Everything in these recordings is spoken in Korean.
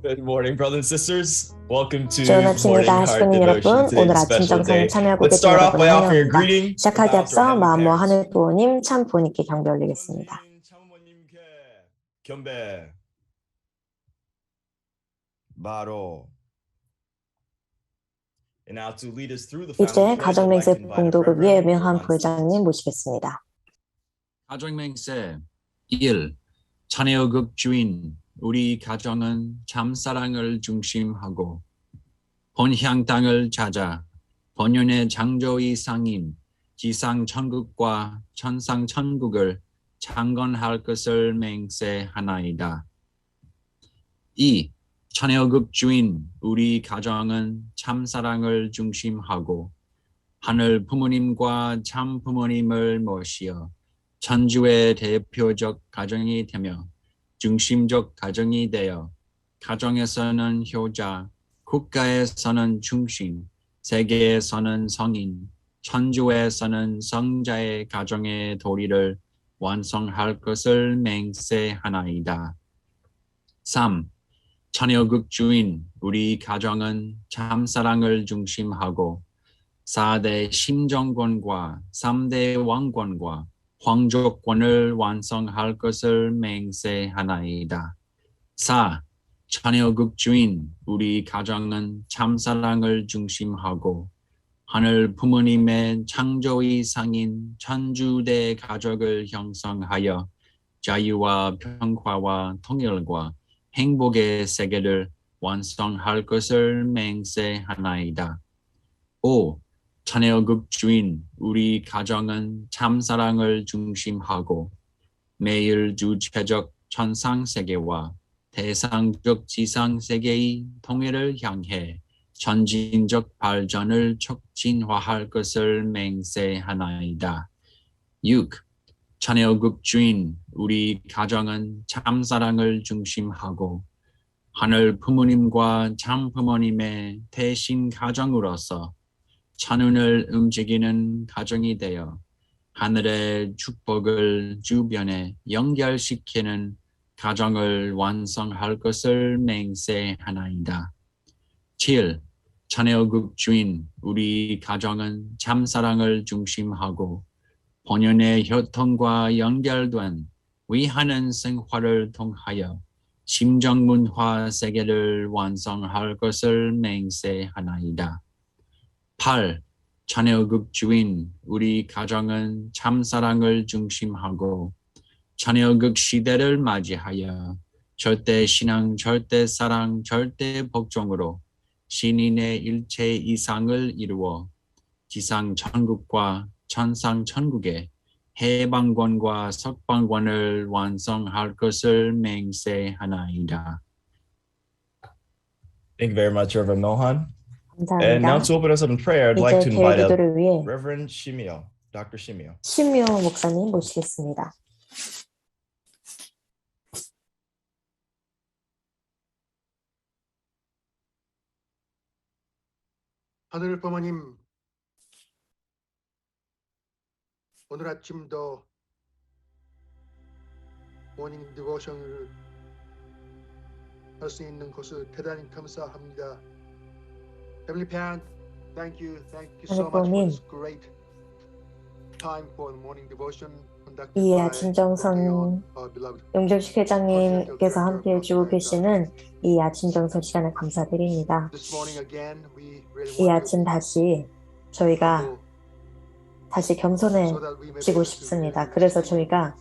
Good morning, brothers and sisters. Welcome to 좋은 Morning 아침입니다. Heart 시부님 여러분, Devotion. Today's 오늘 a 아침 special 정성을 day. 참여하고 Let's 계신 start off by 여러분을 offering a 환영합니다. greeting 시작하기 about our 앞서 heavenly 마음모 parents. 하늘 부모님, 참 부모님께 경배 올리겠습니다. 참부모님께 경배. 바로. And now to lead us through the 이제 family pledge, I'd like to 가정맹세 invite 봉독을 Reverend 위해 명한 Johan 부회장님 모시겠습니다. 가정맹세 1. 자녀극 주인 우리 가정은 참사랑을 중심하고 본향 땅을 찾아 본연의 창조의 상인 지상 천국과 천상 천국을 창건할 것을 맹세하나이다. 2. 자녀극 주인 우리 가정은 참사랑을 중심하고 하늘 부모님과 참 부모님을 모시어 천주의 대표적 가정이 되며 중심적 가정이 되어 가정에서는 효자, 국가에서는 중심, 세계에서는 성인, 천주에서는 성자의 가정의 도리를 완성할 것을 맹세하나이다. 3. 자녀극 주인 우리 가정은 참사랑을 중심하고 4대 심정권과 3대 왕권과皇族권을 완성할 것을 맹세하나이다. 4. 자녀극 주인 우리 가정은 참사랑을 중심하고 하늘 부모님의 창조의 상인 천주대 가족을 형성하여 자유와 평화와 통일과 행복의 세계를 완성할 것을 맹세하나이다. 5. 자녀극 주인 우리 가정은 참사랑을 중심하고 매일 주체적 천상세계와 대상적 지상세계의 통일을 향해 전진적 발전을 촉진화할 것을 맹세하나이다. 6. 자녀극 주인 우리 가정은 참사랑을 중심하고 하늘 부모님과 참 부모님의 대신 가정으로서 천운을 움직이는 가정이 되어 하늘의 축복을 주변에 연결시키는 가정을 완성할 것을 맹세하나이다. 7. 자녀극 주인 우리 가정은 참사랑을 중심하고 본연의 혈통과 연결된 위하는 생활을 통하여 심정문화 세계를 완성할 것을 맹세하나이다. 8. 자녀극 주인 우리 가정은 참사랑을 중심하고 자녀극 시대를 맞이하여 절대신앙, 절대사랑, 절대복종으로 신인의 일체 이상을 이루어 지상 천국과 천상 천국의 해방권과 석방권을 완성할 것을 맹세하나이다. Thank you very much, Reverend Mohan. And 감사합니다. now to open us up in prayer, I'd like 이제 to invite up 대기도를 위해 Reverend Shimio, Dr. Shimio. 신묘 목사님 모시겠습니다. 하늘 부모님, 오늘 아침도 모닝 디보션을 할 수 있는 것을 대단히 감사합니다. Heavenly Parent, thank you so much for this great time for the morning devotion conducted 이 by 아침 정성 our beloved. 용정식 회장님께서 함께 해주고 계시는 이 아침 정성 시간에 감사드립니다. This morning again, we really 이 want 아침 to 다시 저희가 다시 겸손해지고 싶습니다. 그래서 저희가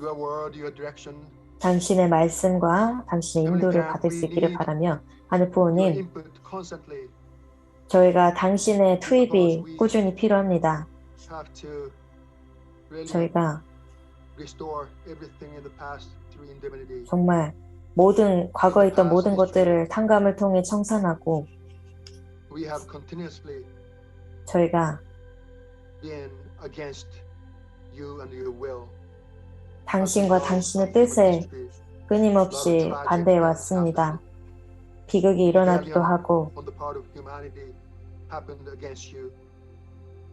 Your word, your direction, 당신의 말씀과 당신의 인도를 받을 수 있기를 바라며 하늘 your 부모님, input constantly 저희가 당신의 투입이 꾸준히 필요합니다. have to really 저희가 restore everything in the past through indemnity. 정말 과거에 있던 모든 것들을 탕감을 통해 청산하고 We have continuously 저희가 been against you and your will. 당신과 당신의 뜻에 끊임없이 반대해 왔습니다. 비극이 일어나기도 하고 On the part of humanity happened against you.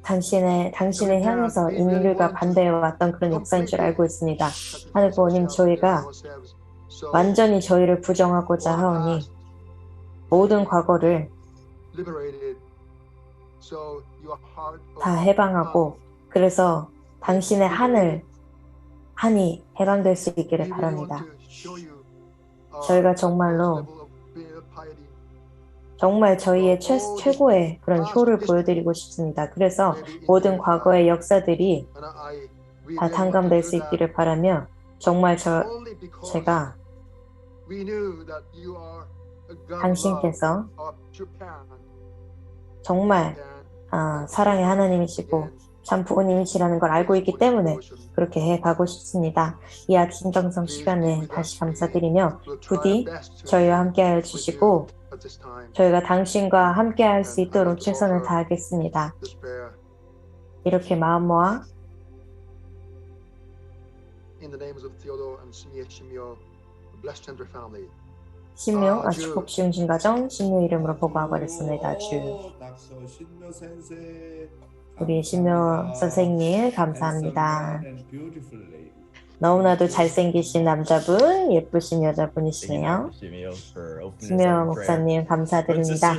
당신을 향해서 인류가 반대해 왔던 그런 역사인 줄 알고 있습니다. 하늘 부모님, 저희가 So 완전히 저희를 부정하고자 all 하오니 past 모든 과거를 liberated. So your heart of 다 해방하고 그래서 당신의 한이 해방될 수 있기를 we really want 바랍니다. to show you our 저희가 utmost 정말로 level of piety. 정말 저희의 최고의 그런 효를 보여드리고 싶습니다. 그래서 모든 과거의 역사들이 And we 다 really want to 탕감될 do 수 that 있기를 바라며 정말 only because 제가 we knew that you are a God 당신께서 of Japan. 정말 사랑의 하나님이시고 참 부모님이시라는 걸 알고 있기 때문에 그렇게 해가고 싶습니다. 이 아침 정성 시간에 다시 감사드리며 부디 저희와 함께하여 주시고 저희가 당신과 함께할 수 있도록 최선을 다하겠습니다. 이렇게 마음 모아 In the names of Theodore and Shimyo, bless Chandra family. 신묘 축복 시운신 가정 신묘 이름으로 보고하겠습니다. 주 우리 신묘 선생님 감사합니다. 너무나도 잘생기신 남자분, 예쁘신 여자분이시네요. 신묘 목사님 감사드립니다.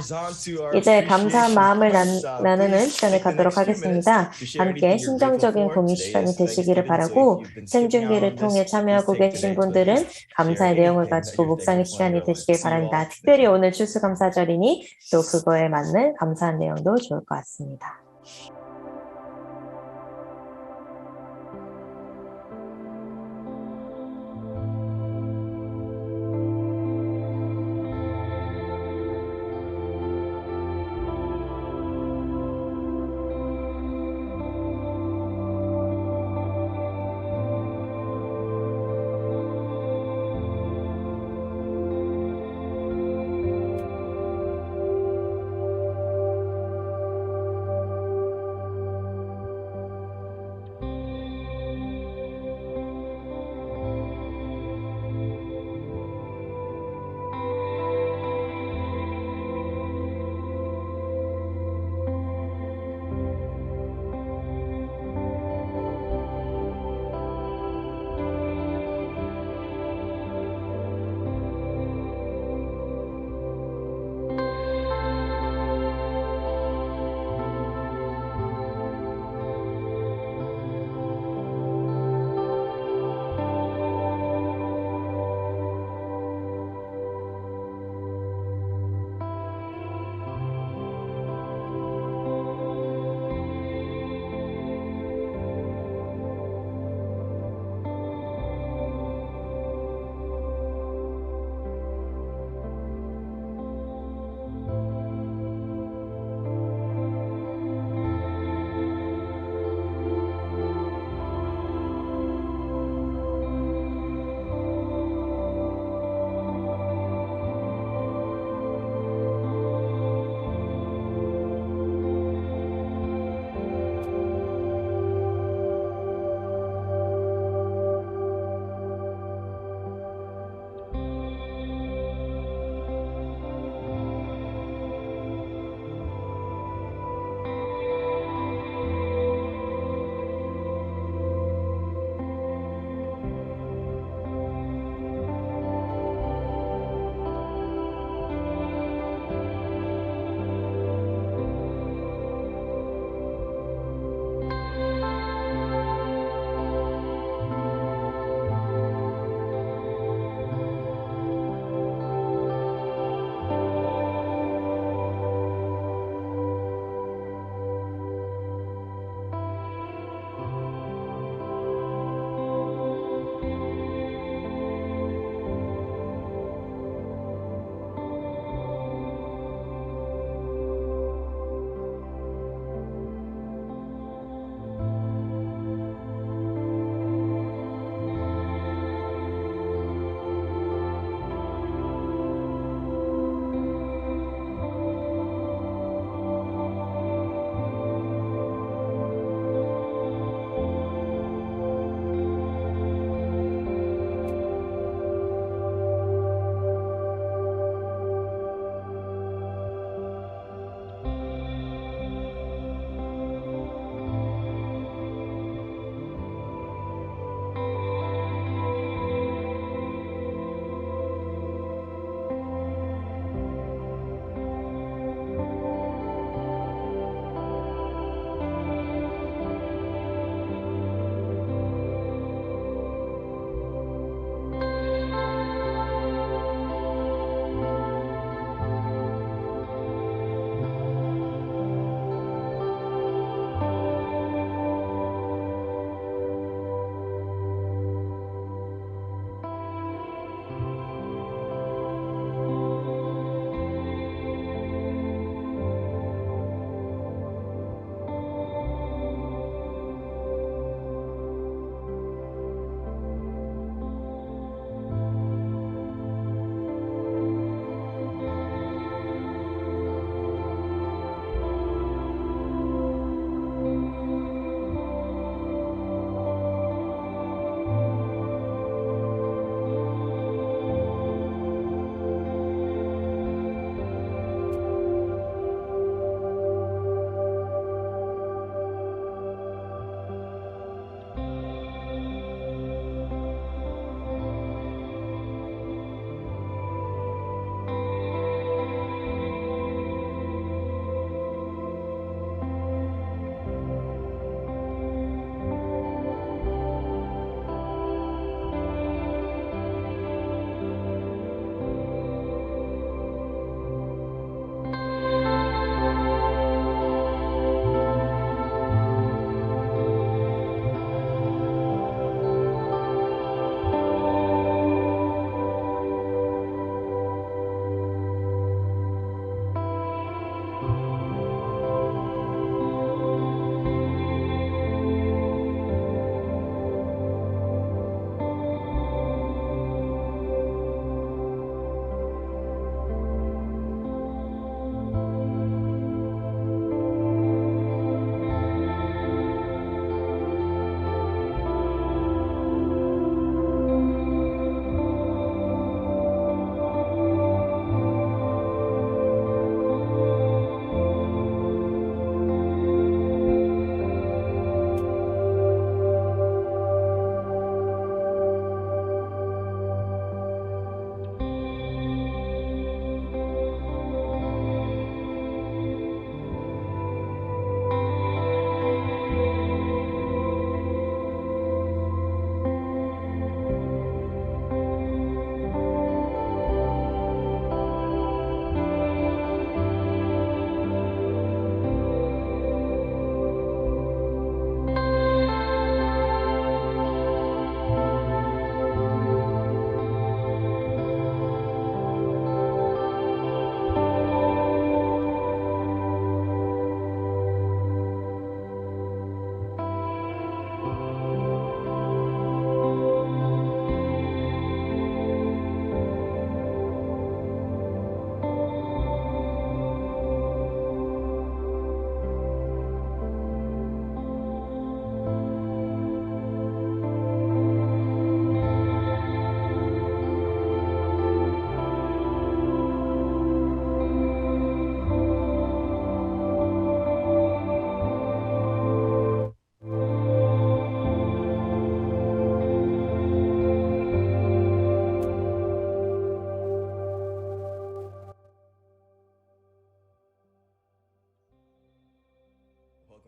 이제 감사한 마음을 나누는 시간을 갖도록 하겠습니다. 함께 신정적인 공유 시간이 되시기를 바라고 생중계를 통해 참여하고 계신 분들은 감사의 내용을 가지고 묵상의 시간이 되시길 바랍니다. 특별히 오늘 추수감사절이니 또 그거에 맞는 감사한 내용도 좋을 것 같습니다.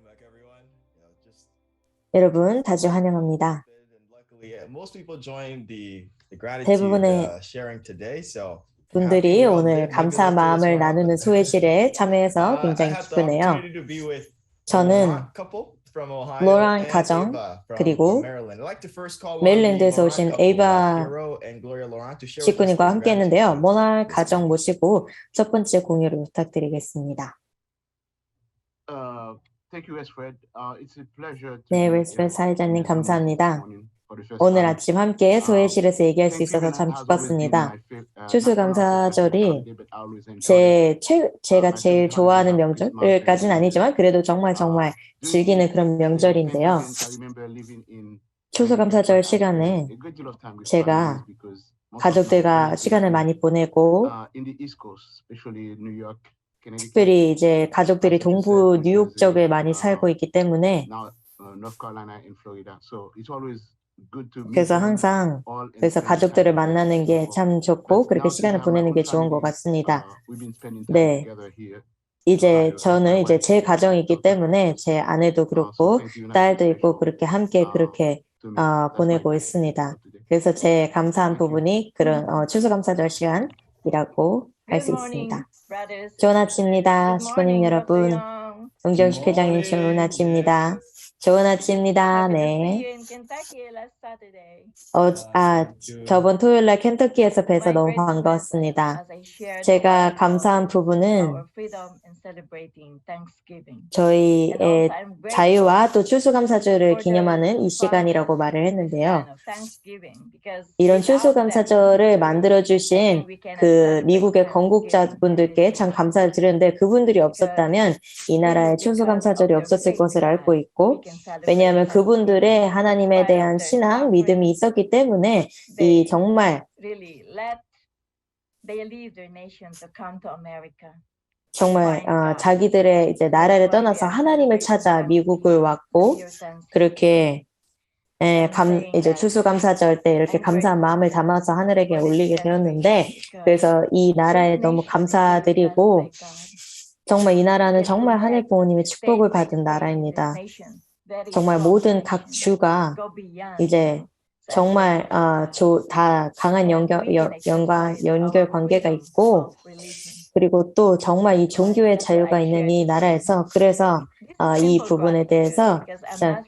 back, everyone. Just 여러분 다시 환영합니다. luckily, most people joined the gratitude 대부분의 sharing today. So 분들이 오늘 감사 마음을 나누는 소회실에 참여해서 굉장히 기쁘네요. 저는 로란 가정 그리고 메릴랜드에서 오신 에이바 식구님과 함께 했는데요. 모랄 가정 모시고 첫 번째 공유를 부탁드리겠습니다. 네, 웨스트필드 사회자님 감사합니다. 오늘 아침 함께 소회실에서 얘기할 수 있어서 참 기뻤습니다. 추수감사절이 제가 제일 좋아하는 명절까지는 아니지만 그래도 정말 즐기는 그런 명절인데요. 추수감사절 시간에 제가 가족들과 시간을 많이 보내고 특별히 이제 가족들이 동부 뉴욕 쪽에 많이 살고 있기 때문에 그래서 항상 가족들을 만나는 게 참 좋고 그렇게 시간을 보내는 게 좋은 것 같습니다. 네. 이제 저는 이제 제 가정이기 때문에 제 아내도 그렇고 딸도 있고 그렇게 함께 그렇게 보내고 있습니다. 그래서 제 감사한 부분이 그런 추수감사절 시간이라고 할 수 있습니다. 좋은 아침입니다. 식구님 여러분, 정정식 회장님 좋은 아침입니다. 좋은 아침입니다. 네. 저번 토요일 날 켄터키에서 뵈서 너무 반가웠습니다. 제가 감사한 부분은 저희의 자유와 또 추수감사절을 기념하는 이 시간이라고 말을 했는데요. 이런 추수감사절을 만들어주신 그 미국의 건국자분들께 참 감사드리는데 그분들이 없었다면 이 나라의 추수감사절이 없었을 것을 알고 있고 왜냐하면 그분들의 하나님에 대한 신앙, 믿음이 있었기 때문에 이 정말 자기들의 이제 나라를 떠나서 하나님을 찾아 미국을 왔고 그렇게 이제 추수감사절 때 이렇게 감사한 마음을 담아서 하늘에게 올리게 되었는데 그래서 이 나라에 너무 감사드리고 정말 이 나라는 정말 하늘 부모님의 축복을 받은 나라입니다. 정말 모든 각 주가 이제 정말 다 강한 연결 관계가 있고 그리고 또 정말 이 종교의 자유가 있는 이 나라에서 그래서 이 부분에 대해서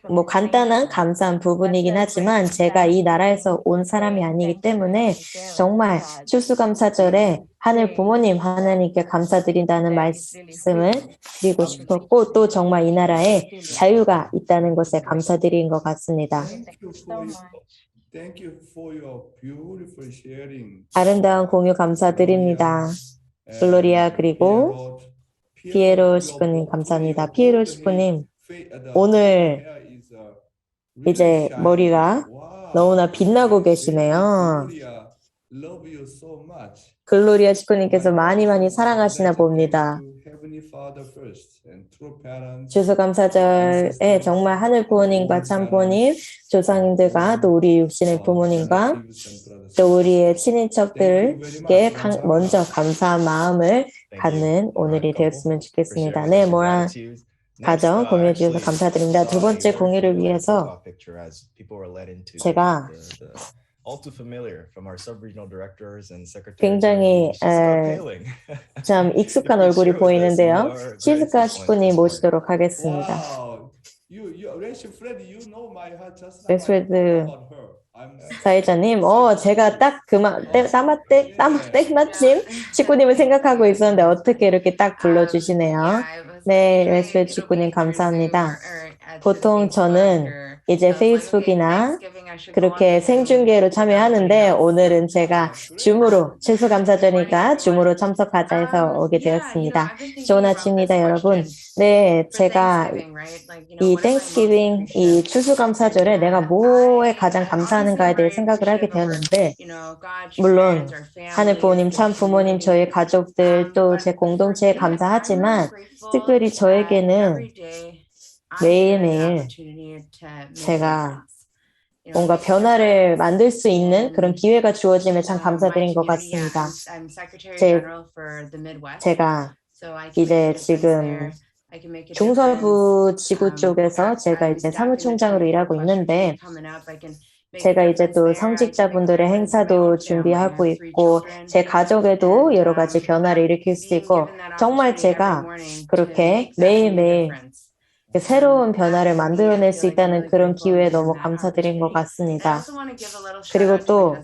뭐 간단한 감사한 부분이긴 하지만 제가 이 나라에서 온 사람이 아니기 때문에 정말 추수감사절에 하늘 부모님 하나님께 감사드린다는 말씀을 드리고 싶었고 또 정말 이 나라에 자유가 있다는 것에 감사드린 것 같습니다. 아름다운 공유 감사드립니다. 글로리아 그리고 피에로 식구님 감사합니다. 피에로 식구님 오늘 이제 머리가 너무나 빛나고 계시네요. 글로리아 식구님께서 많이 사랑하시나 봅니다. 추수감사절에 정말 하늘 부모님과 참 부모님, 조상님들과 또 우리 육신의 부모님과 또 우리의 친인척들께 먼저 감사한 마음을 갖는 오늘이 되었으면 좋겠습니다. 네, 모란 가정 공유해 주셔서 감사드립니다. 두 번째 공유를 위해서 제가 굉장히 참 익숙한 얼굴이 보이는데요. 시스카 식구님 모시도록 하겠습니다. 웨스트필드 사회자님, 제가 딱 때마침 식구님을 생각하고 있었는데 어떻게 이렇게 딱 불러주시네요. 네, 웨스트필드 식구님 감사합니다. 보통 저는 이제 페이스북이나 그렇게 생중계로 참여하는데 오늘은 제가 줌으로 추수감사절이니까 줌으로 참석하자 해서 오게 되었습니다. 좋은 아침입니다, 여러분. 네, 제가 이 땡스기빙, 이 추수감사절에 내가 뭐에 가장 감사하는가에 대해 생각을 하게 되었는데 물론 하늘 부모님, 참 부모님, 저희 가족들 또 제 공동체에 감사하지만 특별히 저에게는 매일매일 제가 뭔가 변화를 만들 수 있는 그런 기회가 주어짐에 참 감사드린 것 같습니다. 제가 이제 지금 중서부 지구 쪽에서 제가 이제 사무총장으로 일하고 있는데 제가 이제 또 성직자분들의 행사도 준비하고 있고 제 가족에도 여러 가지 변화를 일으킬 수 있고 정말 제가 그렇게 매일매일 새로운 변화를 만들어낼 수 있다는 그런 기회에 너무 감사드린 것 같습니다. 그리고 또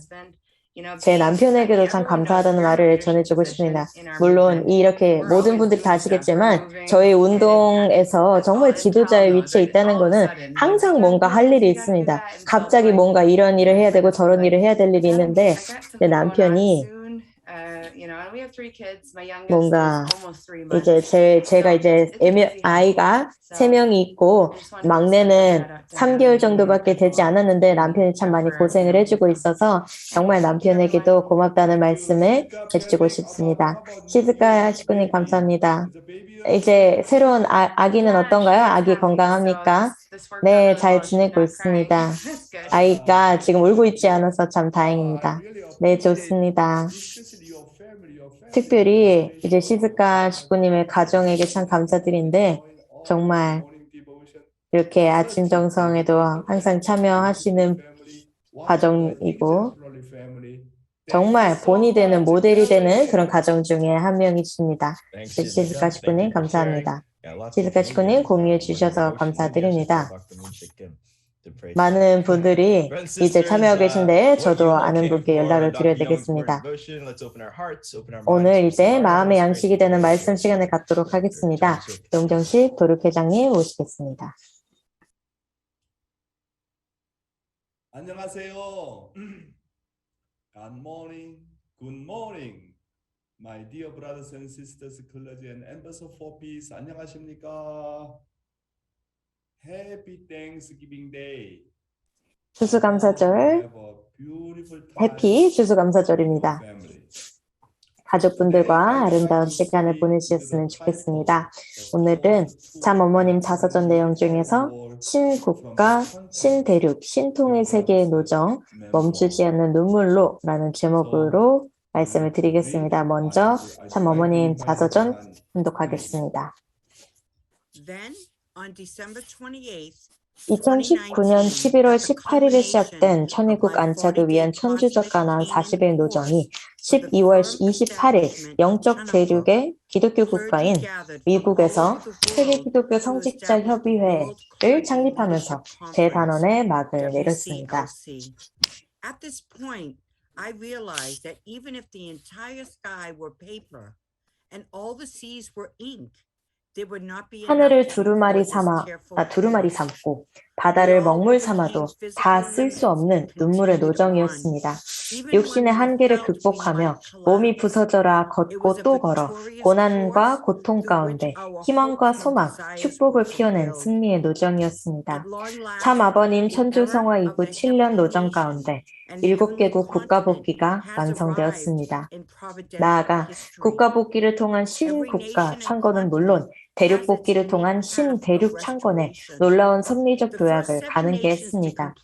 제 남편에게도 참 감사하다는 말을 전해주고 싶습니다. 물론 이렇게 모든 분들이 다 아시겠지만 저희 운동에서 정말 지도자의 위치에 있다는 것은 항상 뭔가 할 일이 있습니다. 갑자기 뭔가 이런 일을 해야 되고 저런 일을 해야 될 일이 있는데 내 남편이 뭔가 이제 제가 이제 아이가 3명이 있고 막내는 3개월 정도밖에 되지 않았는데 남편이 참 많이 고생을 해주고 있어서 정말 남편에게도 고맙다는 말씀을 해주고 싶습니다. 시즈카 식구님 감사합니다. 이제 새로운 아기는 어떤가요? 아기 건강합니까? 네, 잘 지내고 있습니다. 아이가 지금 울고 있지 않아서 참 다행입니다. 네, 좋습니다. 특별히 이제 시즈카 식구님의 가정에게 참 감사드린데 정말 이렇게 아침 정성에도 항상 참여하시는 가정이고 정말 본이 되는 모델이 되는 그런 가정 중에 한 명이십니다. 시즈카 식구님 감사합니다. 시즈카 식구님 공유해 주셔서 감사드립니다. 많은 분들이 이제 참여하고 계신데 저도 아는 분께 연락을 드려야 되겠습니다. 오늘 이제 마음의 양식이 되는 말씀 시간을 갖도록 하겠습니다. 용정식 도륙회장님 모시겠습니다. 안녕하세요. Good morning, good morning, my dear brothers and sisters, clergy and ambassador for peace. 안녕하십니까? Happy Thanksgiving Day. 추수감사절, 해피 추수감사절입니다. 가족분들과 아름다운 시간을 보내셨으면 좋겠습니다. 오늘은 참 어머님 자서전 내용 중에서 신국가, 신대륙, 신통일 세계의 노정, 멈추지 않는 눈물로 라는 제목으로 말씀을 드리겠습니다. 먼저 참 어머님 자서전 혼독하겠습니다. 2019년 11월 18일에 시작된 천일국 안착을 위한 천주적 가나안 40일 노정이 12월 28일 영적 대륙의 기독교 국가인 미국에서 세계기독교 성직자 협의회를 창립하면서 대단원의 막을 내렸습니다. At this point, I realized that even if the entire sky were paper and all the seas were ink, 하늘을 두루마리 삼고 바다를 먹물 삼아도 다 쓸 수 없는 눈물의 노정이었습니다. 육신의 한계를 극복하며 몸이 부서져라 걷고 또 걸어 고난과 고통 가운데 희망과 소망, 축복을 피워낸 승리의 노정이었습니다. 참 아버님 천주성화 이후 7년 노정 가운데 7개국 국가복귀가 완성되었습니다. 나아가 국가복귀를 통한 신국가 창건은 물론 대륙복귀를 통한 신대륙 창건에 놀라운 섭리적 도약을 가능케 했습니다.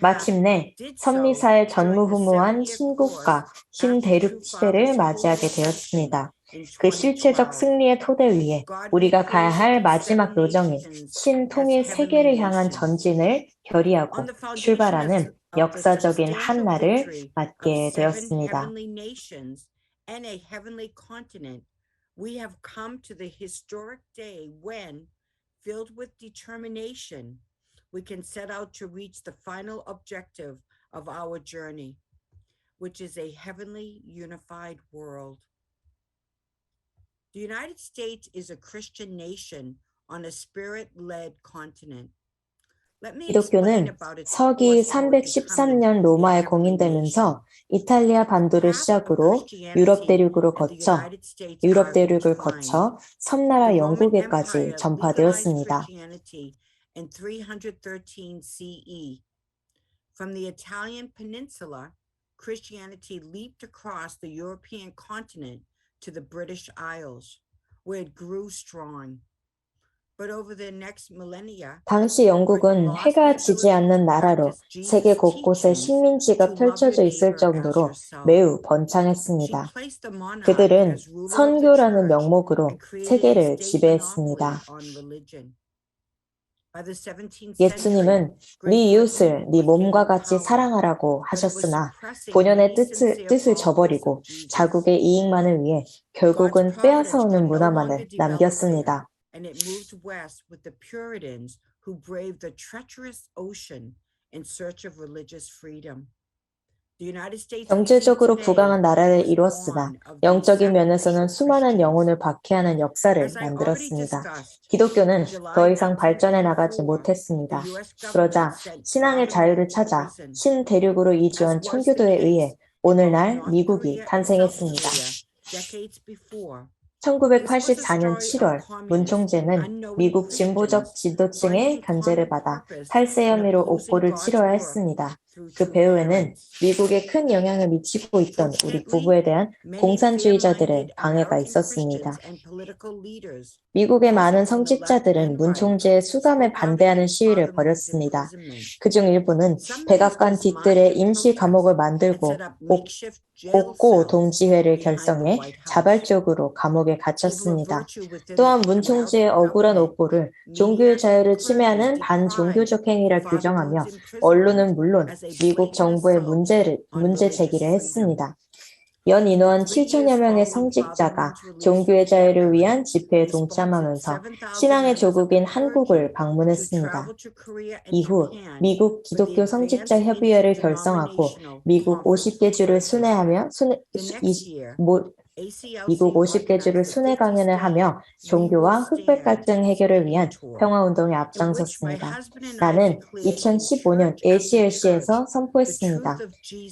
마침내 섭리사의 전무후무한 신국가, 신대륙 시대를 맞이하게 되었습니다. 그 실체적 승리의 토대 위에 우리가 가야 할 마지막 노정인 신통일 세계를 향한 전진을 결의하고 출발하는 역사적인 한 날을 맞게 되었습니다. We have come to the historic day when, filled with determination, we can set out to reach the final objective of our journey, which is a heavenly unified world. The United States is a Christian nation on a spirit-led continent. 기독교는 서기 313년 로마에 공인되면서 이탈리아 반도를 시작으로 유럽 대륙을 거쳐 섬나라 영국에까지 전파되었습니다. In 313 CE. From the Italian peninsula, Christianity leaped across the European continent to the British Isles, where it grew strong. 당시 영국은 해가 지지 않는 나라로 세계 곳곳에 식민지가 펼쳐져 있을 정도로 매우 번창했습니다. 그들은 선교라는 명목으로 세계를 지배했습니다. 예수님은 네 이웃을 네 몸과 같이 사랑하라고 하셨으나 본연의 뜻을 저버리고 자국의 이익만을 위해 결국은 빼앗아오는 문화만을 남겼습니다. And it moved west with the Puritans who braved the treacherous ocean in search of religious freedom. 경제적으로 부강한 나라를 이뤘으나 영적인 면에서는 수많은 영혼을 박해하는 역사를 만들었습니다. 기독교는 더 이상 발전해 나가지 못했습니다. 그러자 신앙의 자유를 찾아 신대륙으로 이주한 청교도에 의해 오늘날 미국이 탄생했습니다. 1984년 7월 문 총재는 미국 진보적 지도층의 견제를 받아 탈세 혐의로 옥고를 치러야 했습니다. 그 배후에는 미국에 큰 영향을 미치고 있던 우리 부부에 대한 공산주의자들의 방해가 있었습니다. 미국의 많은 성직자들은 문 총재의 수감에 반대하는 시위를 벌였습니다. 그중 일부는 백악관 뒤뜰에 임시 감옥을 만들고 옥고 동지회를 결성해 자발적으로 감옥에 갇혔습니다. 또한 문 총재의 억울한 옥고를 종교의 자유를 침해하는 반종교적 행위라 규정하며 언론은 물론 미국 정부에 문제 제기를 했습니다. 연 인원 7천여 명의 성직자가 종교의 자유를 위한 집회에 동참하면서 신앙의 조국인 한국을 방문했습니다. 이후 미국 기독교 성직자 협의회를 결성하고 미국 50개 주를 순회 강연을 하며 종교와 흑백 갈등 해결을 위한 평화운동에 앞장섰습니다. 나는 2015년 ACLC에서 선포했습니다.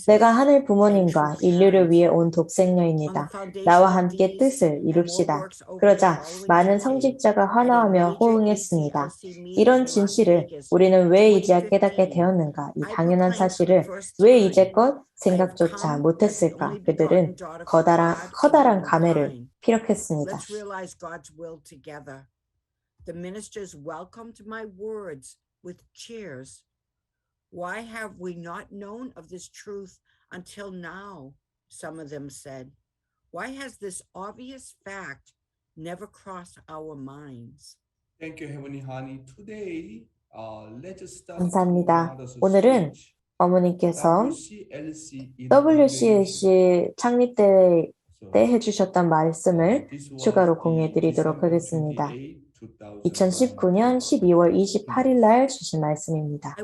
내가 하늘 부모님과 인류를 위해 온 독생녀입니다. 나와 함께 뜻을 이룹시다. 그러자 많은 성직자가 환호하며 호응했습니다. 이런 진실을 우리는 왜 이제야 깨닫게 되었는가? 이 당연한 사실을 왜 이제껏 생각조차 못했을까? 그들은 커다란 감회를 피력했습니다. The ministers welcomed my words with cheers. Why have we not known of this truth until now? Some of them said. Why has this obvious fact never crossed our minds? Thank you, Heavenly Honey. Today, let's start. 감사합니다. 오늘은 어머니께서 WCLC 창립 때 해주셨던 말씀을 추가로 공유해 드리도록 하겠습니다. 2019년 12월 28일 날 주신 말씀입니다.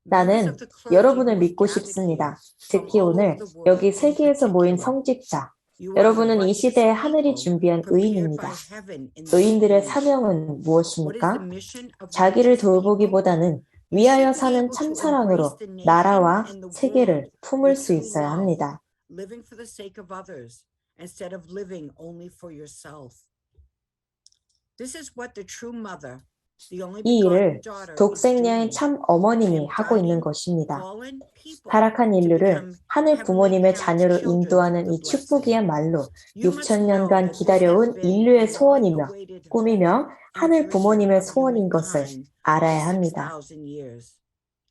나는 여러분을 믿고 싶습니다. 특히 오늘 여기 세계에서 모인 성직자, 여러분은 이 시대에 하늘이 준비한 의인입니다. 의인들의 사명은 무엇입니까? 자기를 돌보기보다는 위하여 사는 참사랑으로 나라와 세계를 품을 수 있어야 합니다. Living for the sake of others instead of living only for yourself. This is what the true mother, the only 이 begotten 일을 daughter, 독생녀인 참 어머님이 하고 있는 것입니다. 타락한 인류를 하늘 부모님의 자녀로 인도하는 이 축복이야말로 6,000년간 기다려온 인류의 소원이며 꿈이며 하늘 부모님의 소원인 것을 알아야 합니다.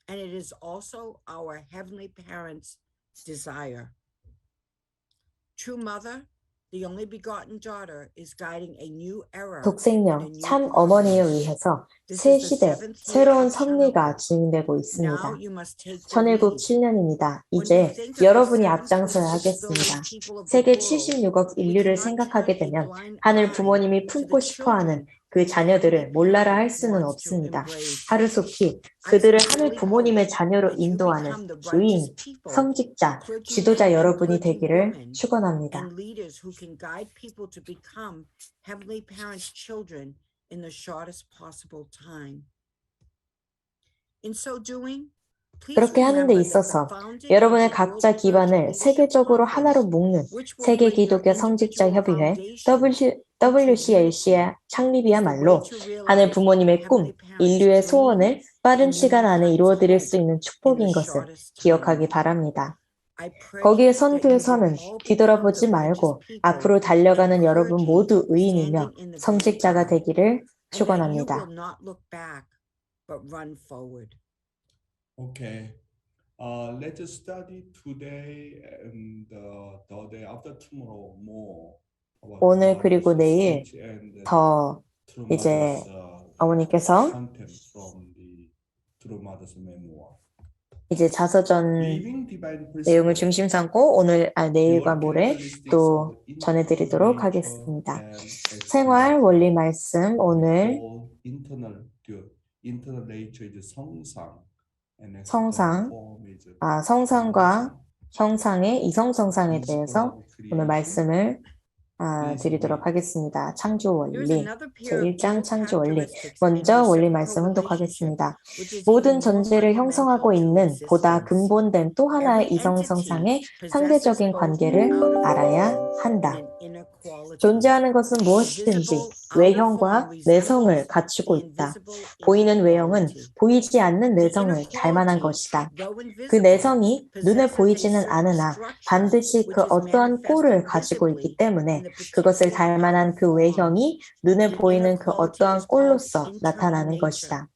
And it is also our heavenly parents' desire. True mother, the only begotten daughter, is guiding a new era. 독생녀 참 어머니에 의해서 새 시대, 새로운 섭리가 진행되고 있습니다. 1107년입니다. 이제 여러분이 앞장서야 하겠습니다. 세계 76억 인류를 생각하게 되면 하늘 부모님이 품고 싶어하는 그 자녀들을 몰라라 할 수는 없습니다. 하루속히 그들을 하늘 부모님의 자녀로 인도하는 의인, 성직자, 지도자 여러분이 되기를 축원합니다. 그렇게 하는 데 있어서 여러분의 각자 기반을 세계적으로 하나로 묶는 세계 기독교 성직자 협의회 WCLC의 창립이야말로 하늘 부모님의 꿈, 인류의 소원을 빠른 시간 안에 이루어드릴 수 있는 축복인 것을 기억하기 바랍니다. 거기에 선교사는 뒤돌아보지 말고 앞으로 달려가는 여러분 모두 의인이며 성직자가 되기를 축원합니다. Okay. Let's study today and the day after tomorrow more. 오늘 그리고 내일 더 이제 어머니께서 이제 자서전 내용을 중심 삼고 내일과 모레 또 전해드리도록 하겠습니다. 생활 원리 말씀 오늘 성상과 형상의 이성성상에 대해서 오늘 말씀을 드리도록 하겠습니다. 창조 원리, 제1장 창조 원리. 먼저 원리 말씀 혼독하겠습니다. 모든 전제를 형성하고 있는 보다 근본된 또 하나의 이성성상의 상대적인 관계를 알아야 한다. 존재하는 것은 무엇이든지 외형과 내성을 갖추고 있다. 보이는 외형은 보이지 않는 내성을 닮아난 것이다. 그 내성이 눈에 보이지는 않으나 반드시 그 어떠한 꼴을 가지고 있기 때문에 그것을 닮아난 그 외형이 눈에 보이는 그 어떠한 꼴로서 나타나는 것이다.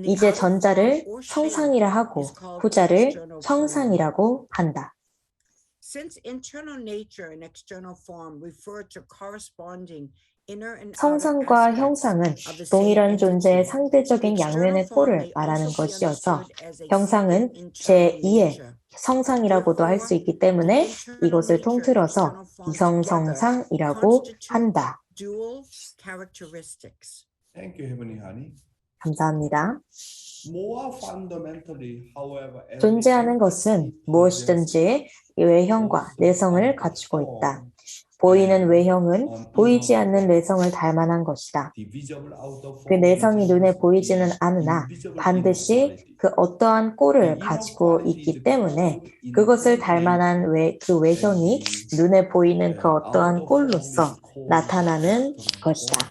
이제 전자를 성상이라 하고 후자를 형상이라고 한다. 성상과 형상은 동일한 존재의 상대적인 양면의 꼴을 말하는 것이어서 형상은 제2의 성상이라고도 할 수 있기 때문에 이것을 통틀어서 이성성상이라고 한다. 감사합니다. 존재하는 것은 무엇이든지 외형과 내성을 갖추고 있다. 보이는 외형은 보이지 않는 내성을 닮아난 것이다. 그 내성이 눈에 보이지는 않으나 반드시 그 어떠한 꼴을 가지고 있기 때문에 그것을 닮아난 그 외형이 눈에 보이는 그 어떠한 꼴로서 나타나는 것이다.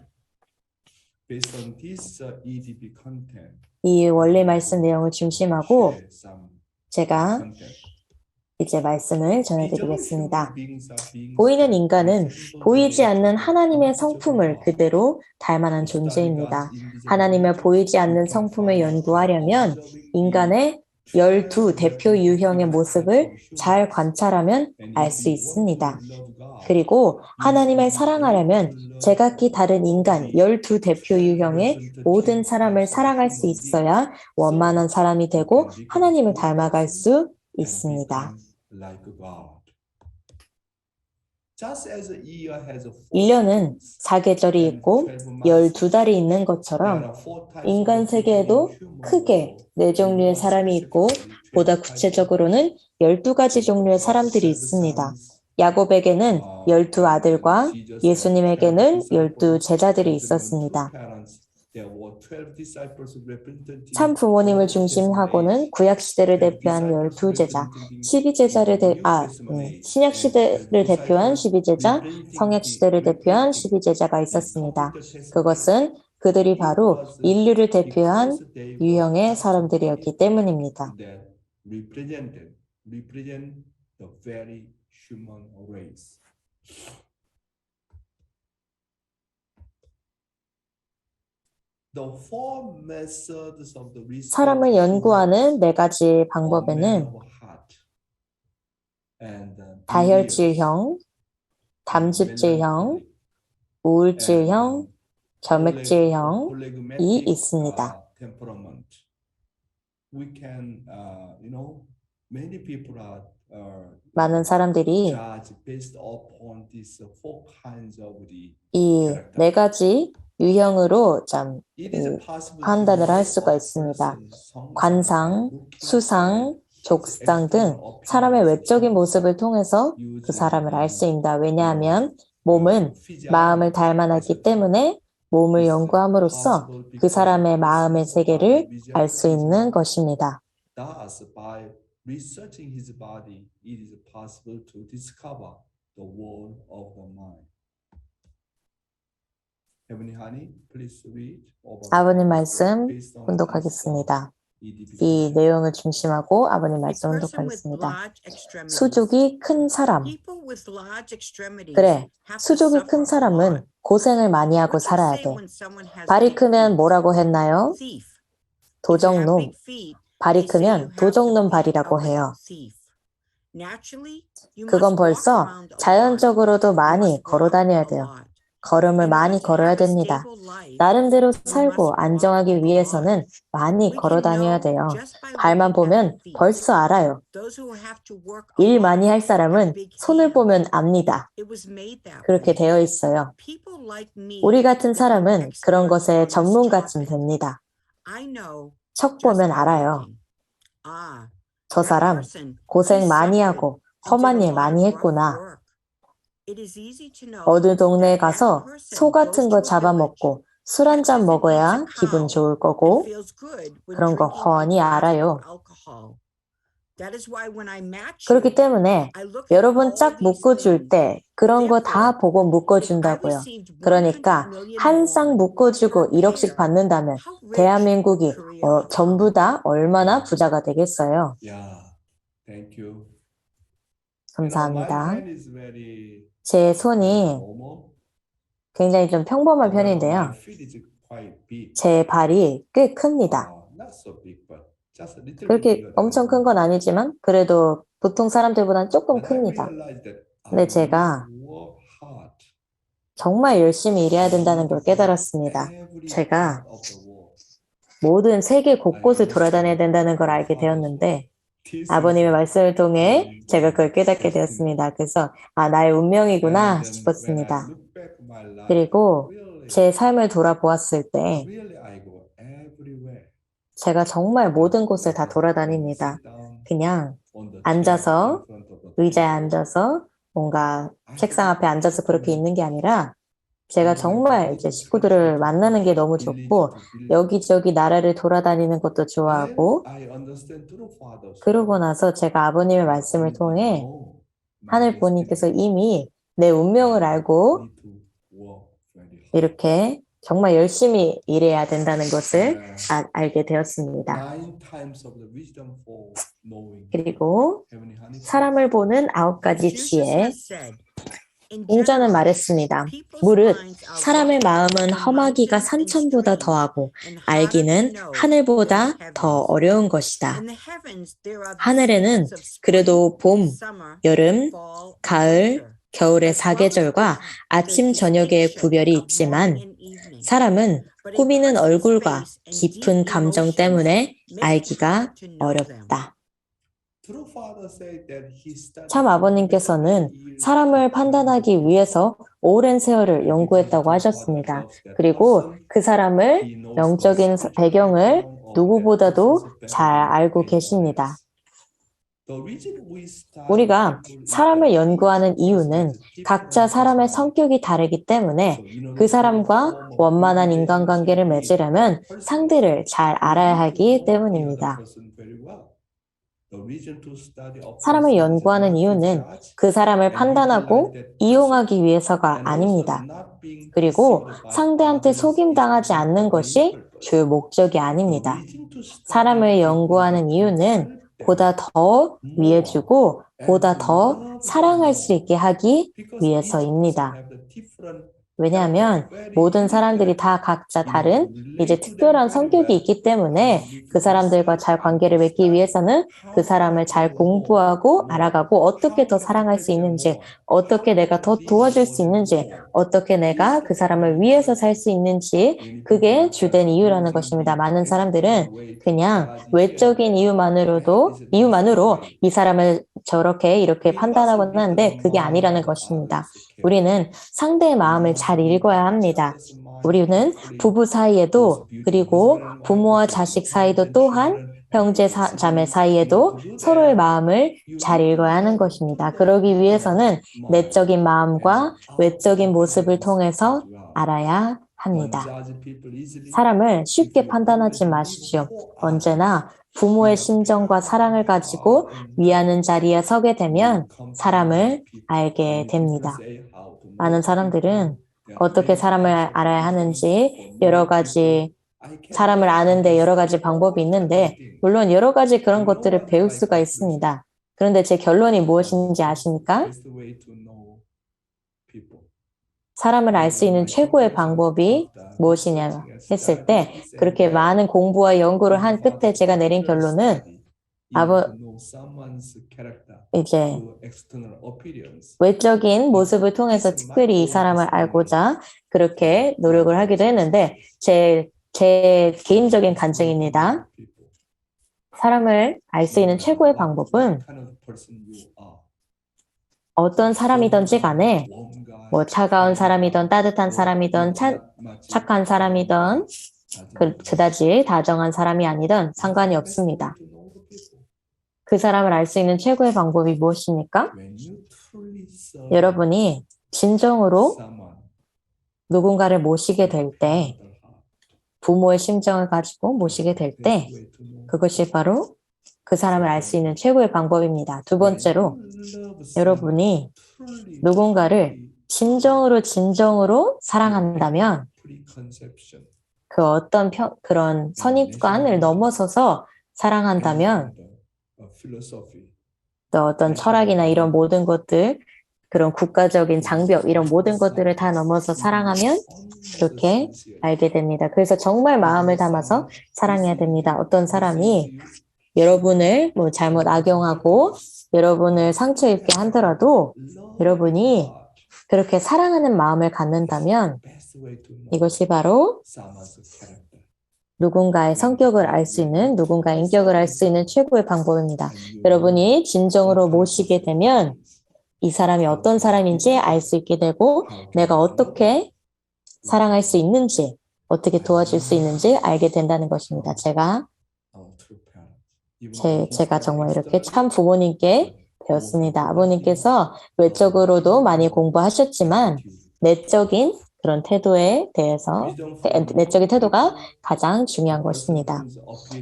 이 원리 말씀 내용을 중심하고 제가 이제 말씀을 전해드리겠습니다. 보이는 인간은 보이지 않는 하나님의 성품을 그대로 닮아난 존재입니다. 하나님의 보이지 않는 성품을 연구하려면 인간의 12 대표 유형의 모습을 잘 관찰하면 알 수 있습니다. 그리고 하나님을 사랑하려면 제각기 다른 인간 12 대표 유형의 모든 사람을 사랑할 수 있어야 원만한 사람이 되고 하나님을 닮아갈 수 있습니다. 1년은 4계절이 있고 12달이 있는 것처럼 인간 세계에도 크게 4종류의 사람이 있고 보다 구체적으로는 12가지 종류의 사람들이 있습니다. 야곱에게는 12 아들과 예수님에게는 12 제자들이 있었습니다. 참 부모님을 중심하고는 구약시대를 대표한 12제자, 12제자를 신약시대를 대표한 12제자, 성약시대를 대표한 12제자가 있었습니다. 그것은 그들이 바로 인류를 대표한 유형의 사람들이었기 때문입니다. 사람을 연구하는 4가지 방법에는 다혈질형, 담즙질형, 우울질형, 점액질형이 있습니다. 많은 사람들이 이 4가지 유형으로 판단을 할 수가 있습니다. 관상, 수상, 족상 등 사람의 외적인 모습을 통해서 그 사람을 알 수 있다. 왜냐하면 몸은 마음을 닮아났기 때문에 몸을 연구함으로써 그 사람의 마음의 세계를 알 수 있는 것입니다. 아버님 말씀 혼독하겠습니다. 이 내용을 중심하고 아버님 말씀 혼독하겠습니다. 수족이 큰 사람. 그래, 수족이 큰 사람은 고생을 많이 하고 살아야 돼. 발이 크면 뭐라고 했나요? 도적놈. 발이 크면 도적놈 발이라고 해요. 그건 벌써 자연적으로도 많이 걸어 다녀야 돼요. 걸음을 많이 걸어야 됩니다. 나름대로 살고 안정하기 위해서는 많이 걸어 다녀야 돼요. 발만 보면 벌써 알아요. 일 많이 할 사람은 손을 보면 압니다. 그렇게 되어 있어요. 우리 같은 사람은 그런 것에 전문가쯤 됩니다. 척 보면 알아요. 저 사람 고생 많이 하고 험한 일 많이 했구나. 어느 동네에 가서 소 같은 거 잡아먹고 술 한 잔 먹어야 기분 좋을 거고 그런 거 훤히 알아요. 그렇기 때문에 여러분 짝 묶어줄 때 그런 거 다 보고 묶어준다고요. 그러니까 한 쌍 묶어주고 1억씩 받는다면 대한민국이 전부 다 얼마나 부자가 되겠어요. 감사합니다. 제 손이 굉장히 좀 평범한 편인데요. 제 발이 꽤 큽니다. 그렇게 엄청 큰 건 아니지만 그래도 보통 사람들보다는 조금 큽니다. 근데 제가 정말 열심히 일해야 된다는 걸 깨달았습니다. 제가 모든 세계 곳곳을 돌아다녀야 된다는 걸 알게 되었는데 아버님의 말씀을 통해 제가 그걸 깨닫게 되었습니다. 그래서 나의 운명이구나 싶었습니다. 그리고 제 삶을 돌아보았을 때 제가 정말 모든 곳을 다 돌아다닙니다. 그냥 앉아서 의자에 앉아서 뭔가 책상 앞에 앉아서 그렇게 있는 게 아니라 제가 정말 이제 식구들을 만나는 게 너무 좋고 여기저기 나라를 돌아다니는 것도 좋아하고 그러고 나서 제가 아버님의 말씀을 통해 하늘 부모님께서 이미 내 운명을 알고 이렇게 정말 열심히 일해야 된다는 것을 알게 되었습니다. 그리고 사람을 보는 9가지 지혜. 공자는 말했습니다. 무릇 사람의 마음은 험하기가 산천보다 더하고 알기는 하늘보다 더 어려운 것이다. 하늘에는 그래도 봄, 여름, 가을, 겨울의 4계절과 아침, 저녁의 구별이 있지만 사람은 꾸미는 얼굴과 깊은 감정 때문에 알기가 어렵다. 참 아버님께서는 사람을 판단하기 위해서 오랜 세월을 연구했다고 하셨습니다. 그리고 그 사람을 영적인 배경을 누구보다도 잘 알고 계십니다. 우리가 사람을 연구하는 이유는 각자 사람의 성격이 다르기 때문에 그 사람과 원만한 인간관계를 맺으려면 상대를 잘 알아야 하기 때문입니다. 사람을 연구하는 이유는 그 사람을 판단하고 이용하기 위해서가 아닙니다. 그리고 상대한테 속임당하지 않는 것이 주 목적이 아닙니다. 사람을 연구하는 이유는 보다 더 위해주고 보다 더 사랑할 수 있게 하기 위해서입니다. 왜냐하면 모든 사람들이 다 각자 다른 이제 특별한 성격이 있기 때문에 그 사람들과 잘 관계를 맺기 위해서는 그 사람을 잘 공부하고 알아가고 어떻게 더 사랑할 수 있는지, 어떻게 내가 더 도와줄 수 있는지, 어떻게 내가 그 사람을 위해서 살 수 있는지 그게 주된 이유라는 것입니다. 많은 사람들은 그냥 외적인 이유만으로 이 사람을 저렇게 이렇게 판단하곤 하는데 그게 아니라는 것입니다. 우리는 상대의 마음을 잘 읽어야 합니다. 우리는 부부 사이에도 그리고 부모와 자식 사이도 또한 형제 자매 사이에도 서로의 마음을 잘 읽어야 하는 것입니다. 그러기 위해서는 내적인 마음과 외적인 모습을 통해서 알아야 합니다. 사람을 쉽게 판단하지 마십시오. 언제나 부모의 심정과 사랑을 가지고 위하는 자리에 서게 되면 사람을 알게 됩니다. 많은 사람들은 어떻게 사람을 알아야 하는지 여러 가지 사람을 아는데 여러 가지 방법이 있는데 물론 여러 가지 그런 것들을 배울 수가 있습니다. 그런데 제 결론이 무엇인지 아십니까? 사람을 알 수 있는 최고의 방법이 무엇이냐 했을 때 그렇게 많은 공부와 연구를 한 끝에 제가 내린 결론은 이제 외적인 모습을 통해서 특별히 이 사람을 알고자 그렇게 노력을 하기도 했는데 제 개인적인 간증입니다. 사람을 알 수 있는 최고의 방법은 어떤 사람이든지 간에 뭐 차가운 사람이든 따뜻한 사람이든 착한 사람이든 그다지 다정한 사람이 아니든 상관이 없습니다. 그 사람을 알 수 있는 최고의 방법이 무엇입니까? 여러분이 진정으로 누군가를 모시게 될 때, 부모의 심정을 가지고 모시게 될 때, 그것이 바로 그 사람을 알 수 있는 최고의 방법입니다. 두 번째로, 여러분이 누군가를 진정으로 사랑한다면, 그 어떤 그런 선입관을 넘어서서 사랑한다면, 또 어떤 철학이나 이런 모든 것들, 그런 국가적인 장벽, 이런 모든 것들을 다 넘어서 사랑하면 그렇게 알게 됩니다. 그래서 정말 마음을 담아서 사랑해야 됩니다. 어떤 사람이 여러분을 뭐 잘못 악용하고 여러분을 상처 입게 하더라도 여러분이 그렇게 사랑하는 마음을 갖는다면 이것이 바로 누군가의 성격을 알 수 있는, 누군가의 인격을 알 수 있는 최고의 방법입니다. 여러분이 진정으로 모시게 되면 이 사람이 어떤 사람인지 알 수 있게 되고 내가 어떻게 사랑할 수 있는지, 어떻게 도와줄 수 있는지 알게 된다는 것입니다. 제가 정말 이렇게 참 부모님께 배웠습니다. 아버님께서 외적으로도 많이 공부하셨지만 내적인 그런 태도에 대해서 내적인 태도가 가장 중요한 것입니다.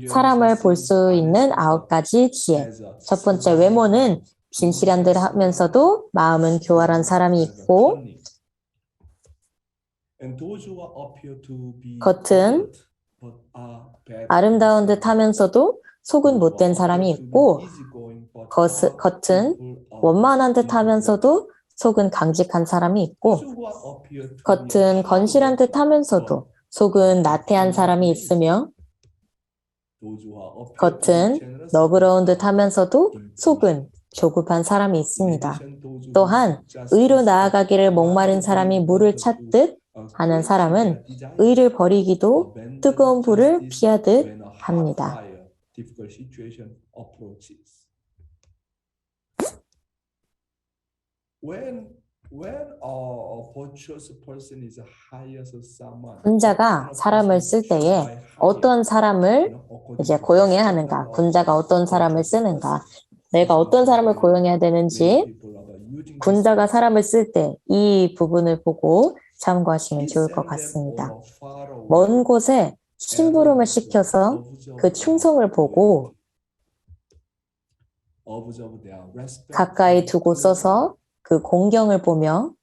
사람을 볼 수 있는 9가지 지혜. 첫 번째, 외모는 진실한 듯 하면서도 마음은 교활한 사람이 있고 겉은 아름다운 듯 하면서도 속은 못된 사람이 있고 겉은 원만한 듯 하면서도 속은 강직한 사람이 있고 겉은 건실한 듯 하면서도 속은 나태한 사람이 있으며 겉은 너그러운 듯 하면서도 속은 조급한 사람이 있습니다. 또한 의로 나아가기를 목마른 사람이 물을 찾듯 하는 사람은 의를 버리기도 뜨거운 불을 피하듯 합니다. 군자가 사람을 쓸 때에 어떤 사람을 이제 고용해야 하는가? 군자가 어떤 사람을 쓰는가? 내가 어떤 사람을 고용해야 되는지 군자가 사람을 쓸 때 이 부분을 보고 참고하시면 좋을 것 같습니다. 먼 곳에 심부름을 시켜서 그 충성을 보고 가까이 두고 써서 그 공경을 보며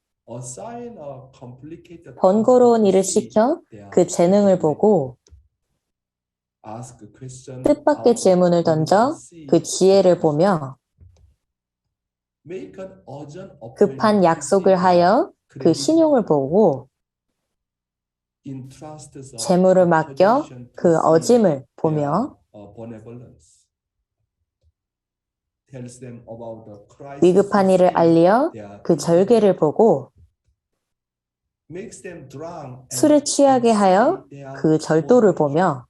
번거로운 일을 시켜 그 재능을 보고 뜻밖의 질문을 던져 그 지혜를 보며 급한 약속을 하여 그 신용을 보고 재물을 맡겨 그 어짐을 보며 위급한 일을 알려 그 절개를 보고 술에 취하게 하여 그 절도를 보며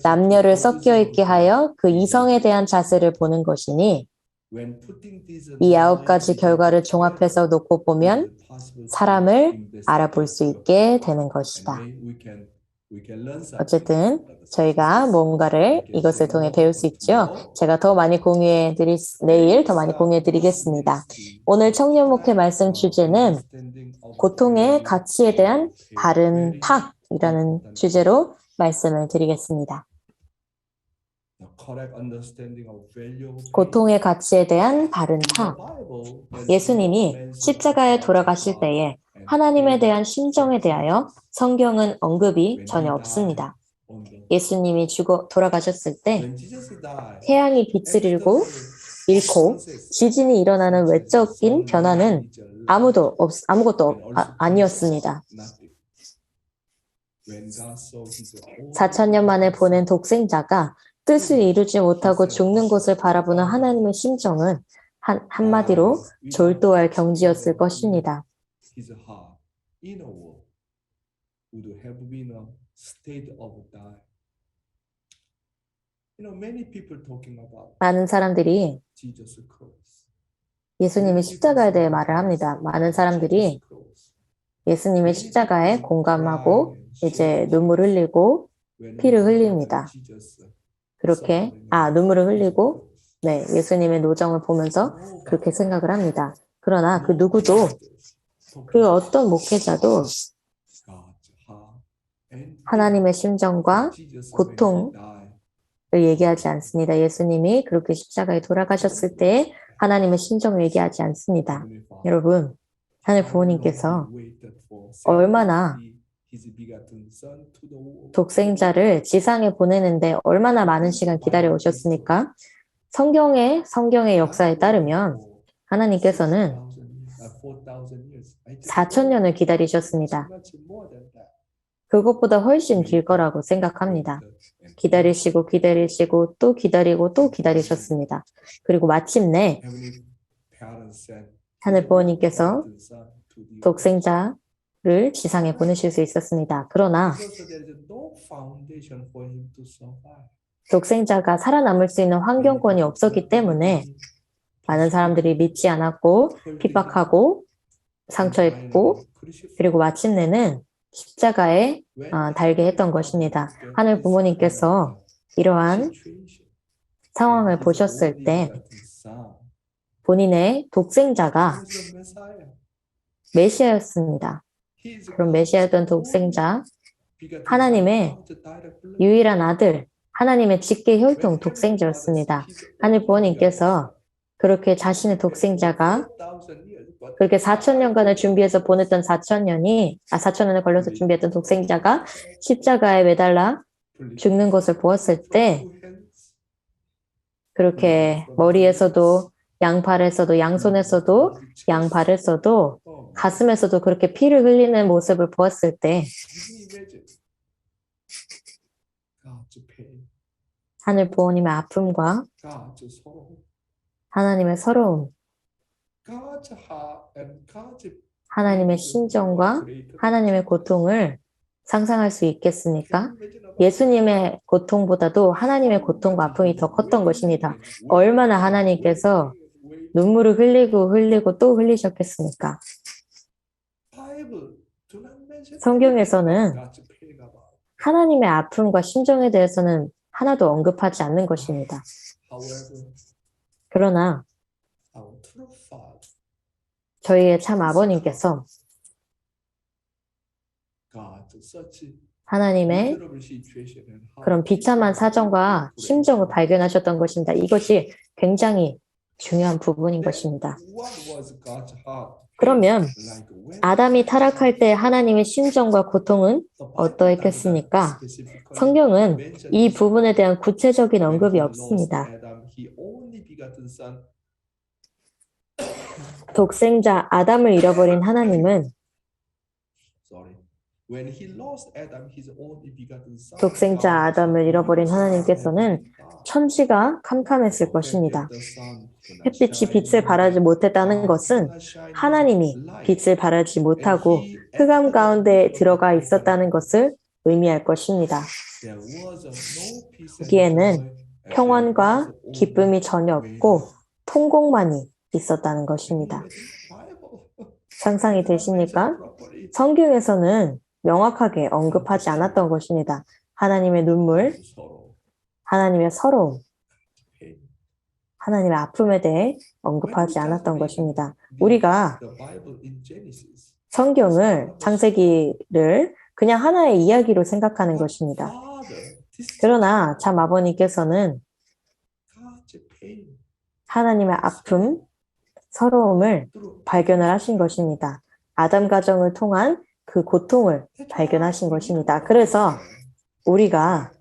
남녀를 섞여 있게 하여 그 이성에 대한 자세를 보는 것이니 이 9가지 결과를 종합해서 놓고 보면 사람을 알아볼 수 있게 되는 것이다. 어쨌든 저희가 뭔가를 이것을 통해 배울 수 있죠. 제가 내일 더 많이 공유해 드리겠습니다. 오늘 청년 목회 말씀 주제는 고통의 가치에 대한 바른 파악이라는 주제로 말씀을 드리겠습니다. 고통의 가치에 대한 바른 파악. 예수님이 십자가에 돌아가실 때에 하나님에 대한 심정에 대하여 성경은 언급이 전혀 없습니다. 예수님이 죽어 돌아가셨을 때 태양이 빛을 잃고 지진이 일어나는 외적인 변화는 아무것도 아니었습니다. 4,000년 만에 보낸 독생자가 뜻을 이루지 못하고 죽는 것을 바라보는 하나님의 심정은 한마디로 졸도할 경지였을 것입니다. 많은 사람들이 예수님의 십자가에 대해 말을 합니다. 많은 사람들이 예수님의 십자가에 공감하고 이제 눈물을 흘리고 피를 흘립니다. 그렇게 눈물을 흘리고 예수님의 노정을 보면서 그렇게 생각을 합니다. 그러나 그 누구도 그 어떤 목회자도 하나님의 심정과 고통을 얘기하지 않습니다. 예수님이 그렇게 십자가에 돌아가셨을 때 하나님의 심정을 얘기하지 않습니다. 여러분, 하늘 부모님께서 얼마나 독생자를 지상에 보내는데 얼마나 많은 시간 기다려 오셨습니까? 성경의 역사에 따르면 하나님께서는 4,000년을 기다리셨습니다. 그것보다 훨씬 길 거라고 생각합니다. 기다리시고 또 기다리고 또 기다리셨습니다. 그리고 마침내 하늘 부모님께서 독생자를 지상에 보내실 수 있었습니다. 그러나 독생자가 살아남을 수 있는 환경권이 없었기 때문에 많은 사람들이 믿지 않았고 핍박하고 상처 입고 그리고 마침내는 십자가에 달게 했던 것입니다. 하늘 부모님께서 이러한 상황을 보셨을 때 본인의 독생자가 메시아였습니다. 그럼 메시아였던 독생자, 하나님의 유일한 아들, 하나님의 직계 혈통 독생자였습니다. 하늘 부모님께서 그렇게 자신의 독생자가 그렇게 4,000년간을 준비해서 보냈던 4,000년을 걸려서 준비했던 독생자가 십자가에 매달라 죽는 것을 보았을 때 그렇게 머리에서도 양팔에서도 양손에서도 양발에서도 가슴에서도 그렇게 피를 흘리는 모습을 보았을 때 하늘 부모님의 아픔과 하나님의 서러움, 하나님의 심정과 하나님의 고통을 상상할 수 있겠습니까? 예수님의 고통보다도 하나님의 고통과 아픔이 더 컸던 것입니다. 얼마나 하나님께서 눈물을 흘리고 또 흘리셨겠습니까? 성경에서는 하나님의 아픔과 심정에 대해서는 하나도 언급하지 않는 것입니다. 그러나 저희의 참 아버님께서 하나님의 그런 비참한 사정과 심정을 발견하셨던 것입니다. 이것이 굉장히 중요한 부분인 것입니다. 그러면 아담이 타락할 때 하나님의 심정과 고통은 어떠했겠습니까? 성경은 이 부분에 대한 구체적인 언급이 없습니다. 독생자 아담을 잃어버린 하나님은 독생자 아담을 잃어버린 하나님께서는 천지가 캄캄했을 것입니다. 햇빛이 빛을 발하지 못했다는 것은 하나님이 빛을 발하지 못하고 흑암 가운데 들어가 있었다는 것을 의미할 것입니다. 거기에는 평안과 기쁨이 전혀 없고 통곡만이 있었다는 것입니다. 상상이 되십니까? 성경에서는 명확하게 언급하지 않았던 것입니다. 하나님의 눈물, 하나님의 서러움, 하나님의 아픔에 대해 언급하지 않았던 것입니다. 우리가 성경을, 창세기를 그냥 하나의 이야기로 생각하는 것입니다. 그러나 참 아버님께서는 하나님의 아픔, 서러움을 발견을 하신 것입니다. 아담 가정을 통한 그 고통을 발견하신 것입니다. 그래서 우리가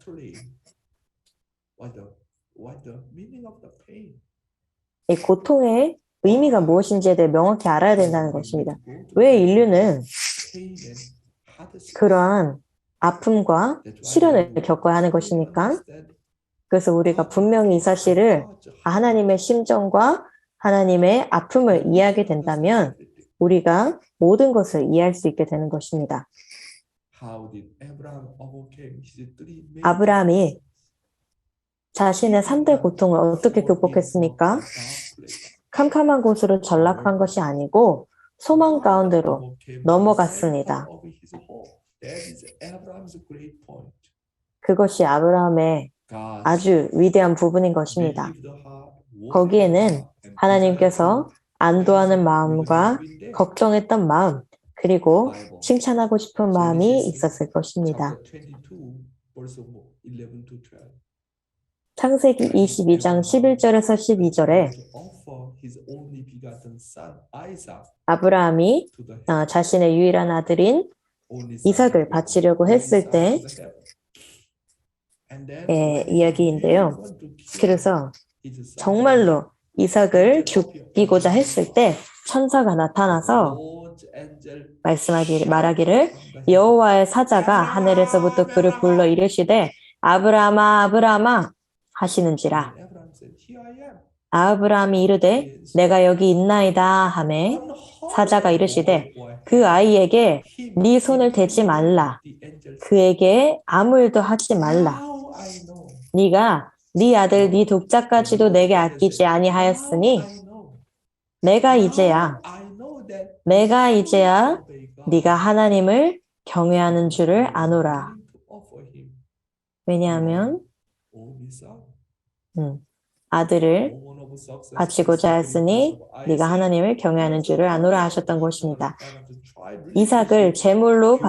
이 고통의 의미가 무엇인지에 대해 명확히 알아야 된다는 것입니다. 왜 인류는 그러한 아픔과 시련을 겪어야 하는 것입니까? 그래서 우리가 분명히 이 사실을 하나님의 심정과 하나님의 아픔을 이해하게 된다면 우리가 모든 것을 이해할 수 있게 되는 것입니다. 아브라함이 자신의 3대 고통을 어떻게 극복했습니까? 캄캄한 곳으로 전락한 것이 아니고 소망 가운데로 넘어갔습니다. 그것이 아브라함의 아주 위대한 부분인 것입니다. 거기에는 하나님께서 안도하는 마음과 걱정했던 마음, 그리고 칭찬하고 싶은 마음이 있었을 것입니다. 창세기 22장 11절에서 12절에 아브라함이 자신의 유일한 아들인 이삭을 바치려고 했을 때 이야기인데요. 그래서 정말로 이삭을 죽이고자 했을 때 천사가 나타나서 말하기를 여호와의 사자가 하늘에서부터 그를 불러 이르시되 아브라함아 아브라함아 하시는지라. 아브라함이 이르되 내가 여기 있나이다 하매 사자가 이르시되 그 아이에게 네 손을 대지 말라. 그에게 아무 일도 하지 말라. 네가 네 아들 네 독자까지도 내게 아끼지 아니하였으니 내가 이제야 네가 하나님을 경외하는 줄을 아노라. 왜냐하면 아들을 바치고자 했으니 네가 하나님을 경외하는 줄을 아노라 하셨던 것입니다. 이삭의 제물을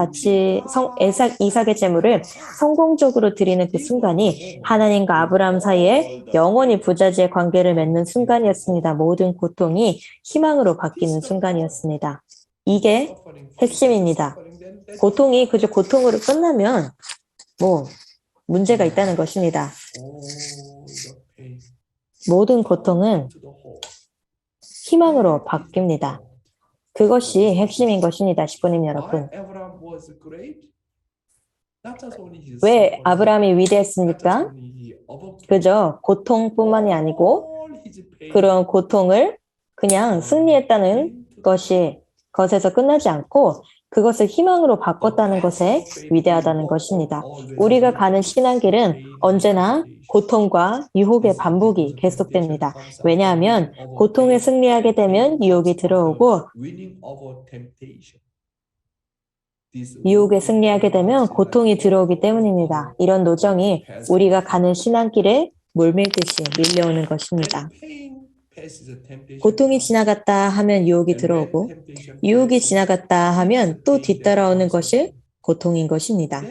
성공적으로 드리는 그 순간이 하나님과 아브라함 사이에 영원히 부자지의 관계를 맺는 순간이었습니다. 모든 고통이 희망으로 바뀌는 순간이었습니다. 이게 핵심입니다. 고통이 그저 고통으로 끝나면 문제가 있다는 것입니다. 모든 고통은 희망으로 바뀝니다. 그것이 핵심인 것입니다. 시부님 여러분. 왜 아브라함이 위대했습니까? 그저 고통뿐만이 아니고 그런 고통을 그냥 승리했다는 것에서 끝나지 않고 그것을 희망으로 바꿨다는 것에 위대하다는 것입니다. 우리가 가는 신앙길은 언제나 고통과 유혹의 반복이 계속됩니다. 왜냐하면 고통에 승리하게 되면 유혹이 들어오고 유혹에 승리하게 되면 고통이 들어오기 때문입니다. 이런 노정이 우리가 가는 신앙길에 물밀듯이 밀려오는 것입니다. 고통이 지나갔다 하면 유혹이 들어오고 유혹이 지나갔다 하면 또 뒤따라오는 것이 고통인 것입니다.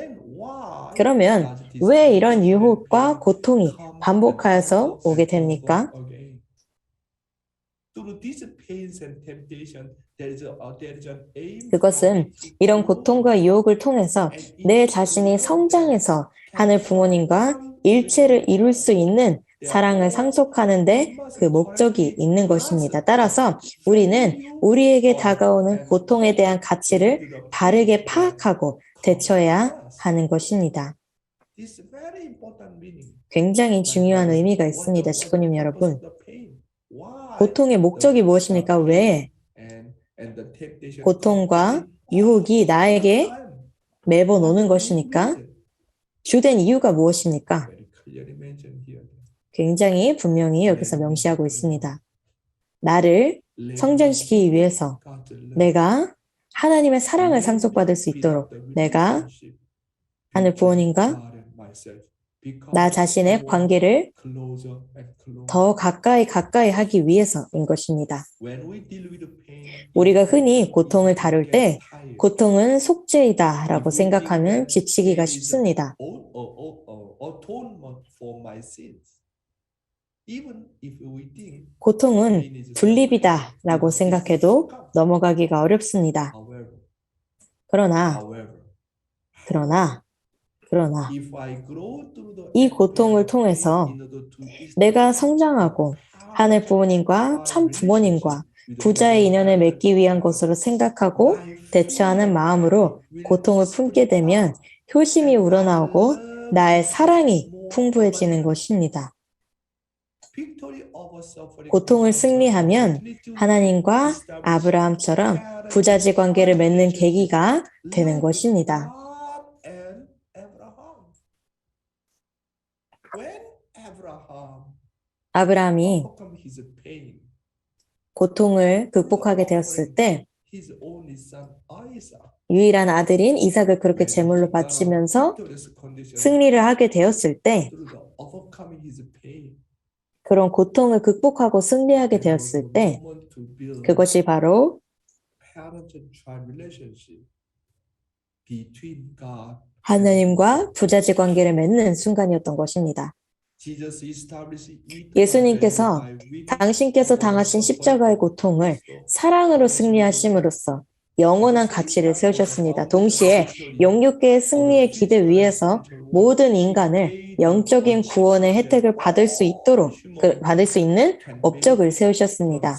그러면 왜 이런 유혹과 고통이 반복하여서 오게 됩니까? 그것은 이런 고통과 유혹을 통해서 내 자신이 성장해서 하늘 부모님과 일체를 이룰 수 있는 사랑을 상속하는데 그 목적이 있는 것입니다. 따라서 우리는 우리에게 다가오는 고통에 대한 가치를 바르게 파악하고 대처해야 하는 것입니다. 굉장히 중요한 의미가 있습니다. 시부님 여러분. 고통의 목적이 무엇입니까? 왜 고통과 유혹이 나에게 매번 오는 것입니까? 주된 이유가 무엇입니까? 굉장히 분명히 여기서 명시하고 있습니다. 나를 성장시키기 위해서 내가 하나님의 사랑을 상속받을 수 있도록 내가 하늘 부모님과 나 자신의 관계를 더 가까이 하기 위해서인 것입니다. 우리가 흔히 고통을 다룰 때 고통은 속죄이다 라고 생각하면 지치기가 쉽습니다. 고통은 분립이다라고 생각해도 넘어가기가 어렵습니다. 그러나 이 고통을 통해서 내가 성장하고 하늘 부모님과 참 부모님과 부자의 인연을 맺기 위한 것으로 생각하고 대처하는 마음으로 고통을 품게 되면 효심이 우러나오고 나의 사랑이 풍부해지는 것입니다. 고통을 승리하면 하나님과 아브라함처럼 부자지 관계를 맺는 계기가 되는 것입니다. 아브라함이 고통을 극복하게 되었을 때 유일한 아들인 이삭을 그렇게 제물로 바치면서 승리를 하게 되었을 때 그런 고통을 극복하고 승리하게 되었을 때 그것이 바로 하나님과 부자지 관계를 맺는 순간이었던 것입니다. 예수님께서 당신께서 당하신 십자가의 고통을 사랑으로 승리하심으로써 영원한 가치를 세우셨습니다. 동시에 영육계의 승리의 기대 위에서 모든 인간을 영적인 구원의 혜택을 받을 수 있는 업적을 세우셨습니다.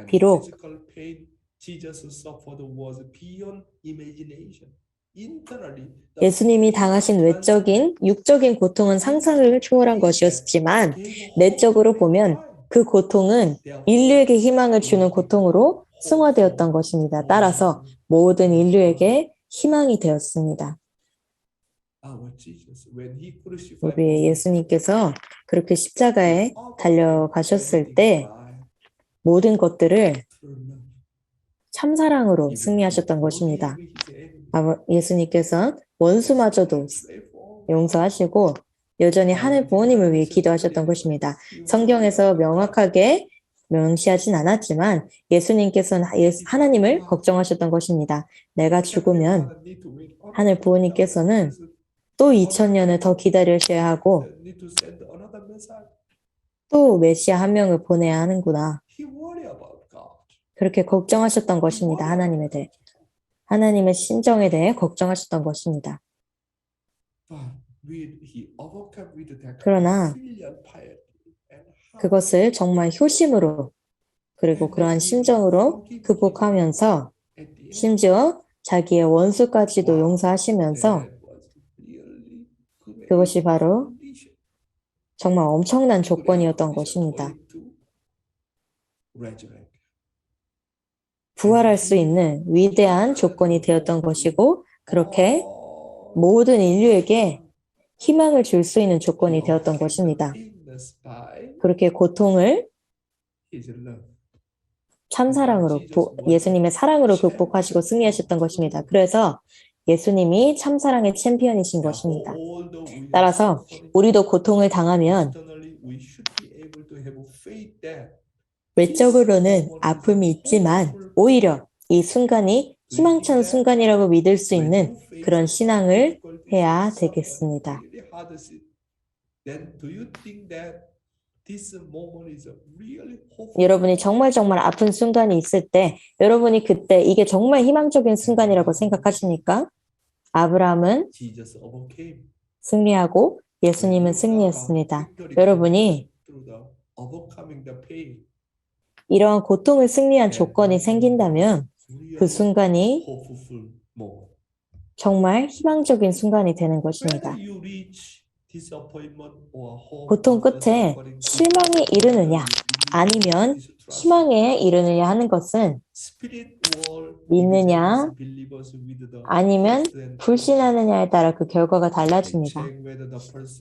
비록 예수님이 당하신 외적인 육적인 고통은 상상을 초월한 것이었지만 내적으로 보면 그 고통은 인류에게 희망을 주는 고통으로 승화되었던 것입니다. 따라서 모든 인류에게 희망이 되었습니다. 우리 예수님께서 그렇게 십자가에 달려가셨을 때 모든 것들을 참사랑으로 승리하셨던 것입니다. 예수님께서 원수마저도 용서하시고 여전히 하늘 부모님을 위해 기도하셨던 것입니다. 성경에서 명확하게 명시하진 않았지만 예수님께서는 하나님을 걱정하셨던 것입니다. 내가 죽으면 하늘 부모님께서는 또 2000년을 더 기다리셔야 하고 또 메시아 한 명을 보내야 하는구나. 그렇게 걱정하셨던 것입니다. 하나님에 대해. 하나님의 심정에 대해 걱정하셨던 것입니다. 그러나 그것을 정말 효심으로 그리고 그러한 심정으로 극복하면서 심지어 자기의 원수까지도 용서하시면서 그것이 바로 정말 엄청난 조건이었던 것입니다. 부활할 수 있는 위대한 조건이 되었던 것이고 그렇게 모든 인류에게 희망을 줄 수 있는 조건이 되었던 것입니다. 그렇게 고통을 참사랑으로 예수님의 사랑으로 극복하시고 승리하셨던 것입니다. 그래서 예수님이 참사랑의 챔피언이신 것입니다. 따라서 우리도 고통을 당하면 외적으로는 아픔이 있지만 오히려 이 순간이 희망찬 순간이라고 믿을 수 있는 그런 신앙을 해야 되겠습니다. 여러분이 정말 아픈 순간이 있을 때 여러분이 그때 이게 정말 희망적인 순간이라고 생각하십니까? 아브라함은 승리하고 예수님은 승리했습니다. 여러분이 이러한 고통을 승리한 조건이 생긴다면 그 순간이 정말 희망적인 순간이 되는 것입니다. 고통 끝에 실망에 이르느냐 아니면 희망에 이르느냐 하는 것은 믿느냐 아니면 불신하느냐에 따라 그 결과가 달라집니다.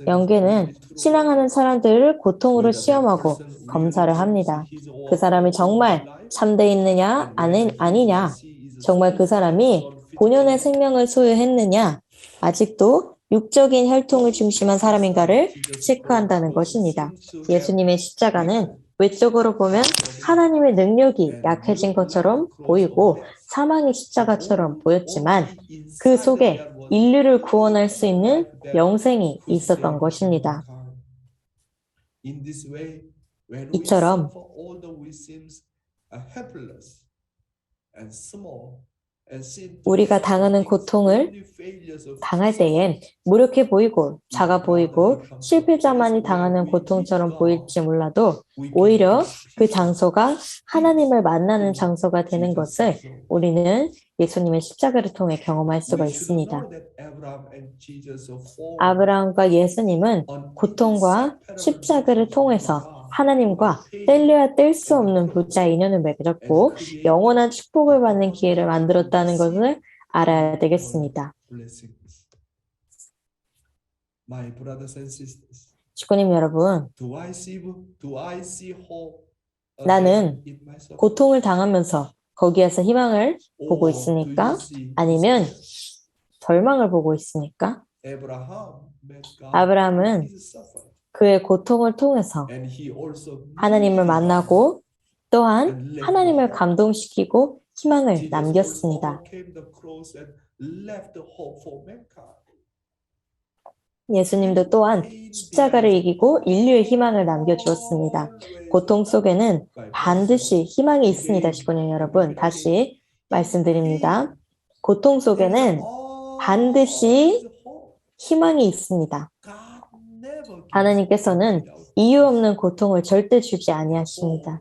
영계는 신앙하는 사람들을 고통으로 시험하고 검사를 합니다. 그 사람이 정말 참되어 있느냐 아니냐, 정말 그 사람이 본연의 생명을 소유했느냐, 아직도 육적인 혈통을 중심한 사람인가를 체크한다는 것입니다. 예수님의 십자가는 외적으로 보면 하나님의 능력이 약해진 것처럼 보이고 사망의 십자가처럼 보였지만 그 속에 인류를 구원할 수 있는 영생이 있었던 것입니다. 이처럼 우리가 당하는 고통을 당할 때에 무력해 보이고 작아 보이고 실패자만이 당하는 고통처럼 보일지 몰라도 오히려 그 장소가 하나님을 만나는 장소가 되는 것을 우리는 예수님의 십자가를 통해 경험할 수가 있습니다. 아브라함과 예수님은 고통과 십자가를 통해서 하나님과 뗄래야 뗄 수 없는 부자 인연을 맺었고 영원한 축복을 받는 기회를 만들었다는 것을 알아야 되겠습니다. 주님 여러분, 나는 고통을 당하면서 거기에서 희망을 보고 있습니까? 아니면 절망을 보고 있습니까? 아브라함은 그의 고통을 통해서 하나님을 만나고 또한 하나님을 감동시키고 희망을 남겼습니다. 예수님도 또한 십자가를 이기고 인류의 희망을 남겨주었습니다. 고통 속에는 반드시 희망이 있습니다. 시고님 여러분, 다시 말씀드립니다. 고통 속에는 반드시 희망이 있습니다. 하나님께서는 이유 없는 고통을 절대 주지 아니하십니다.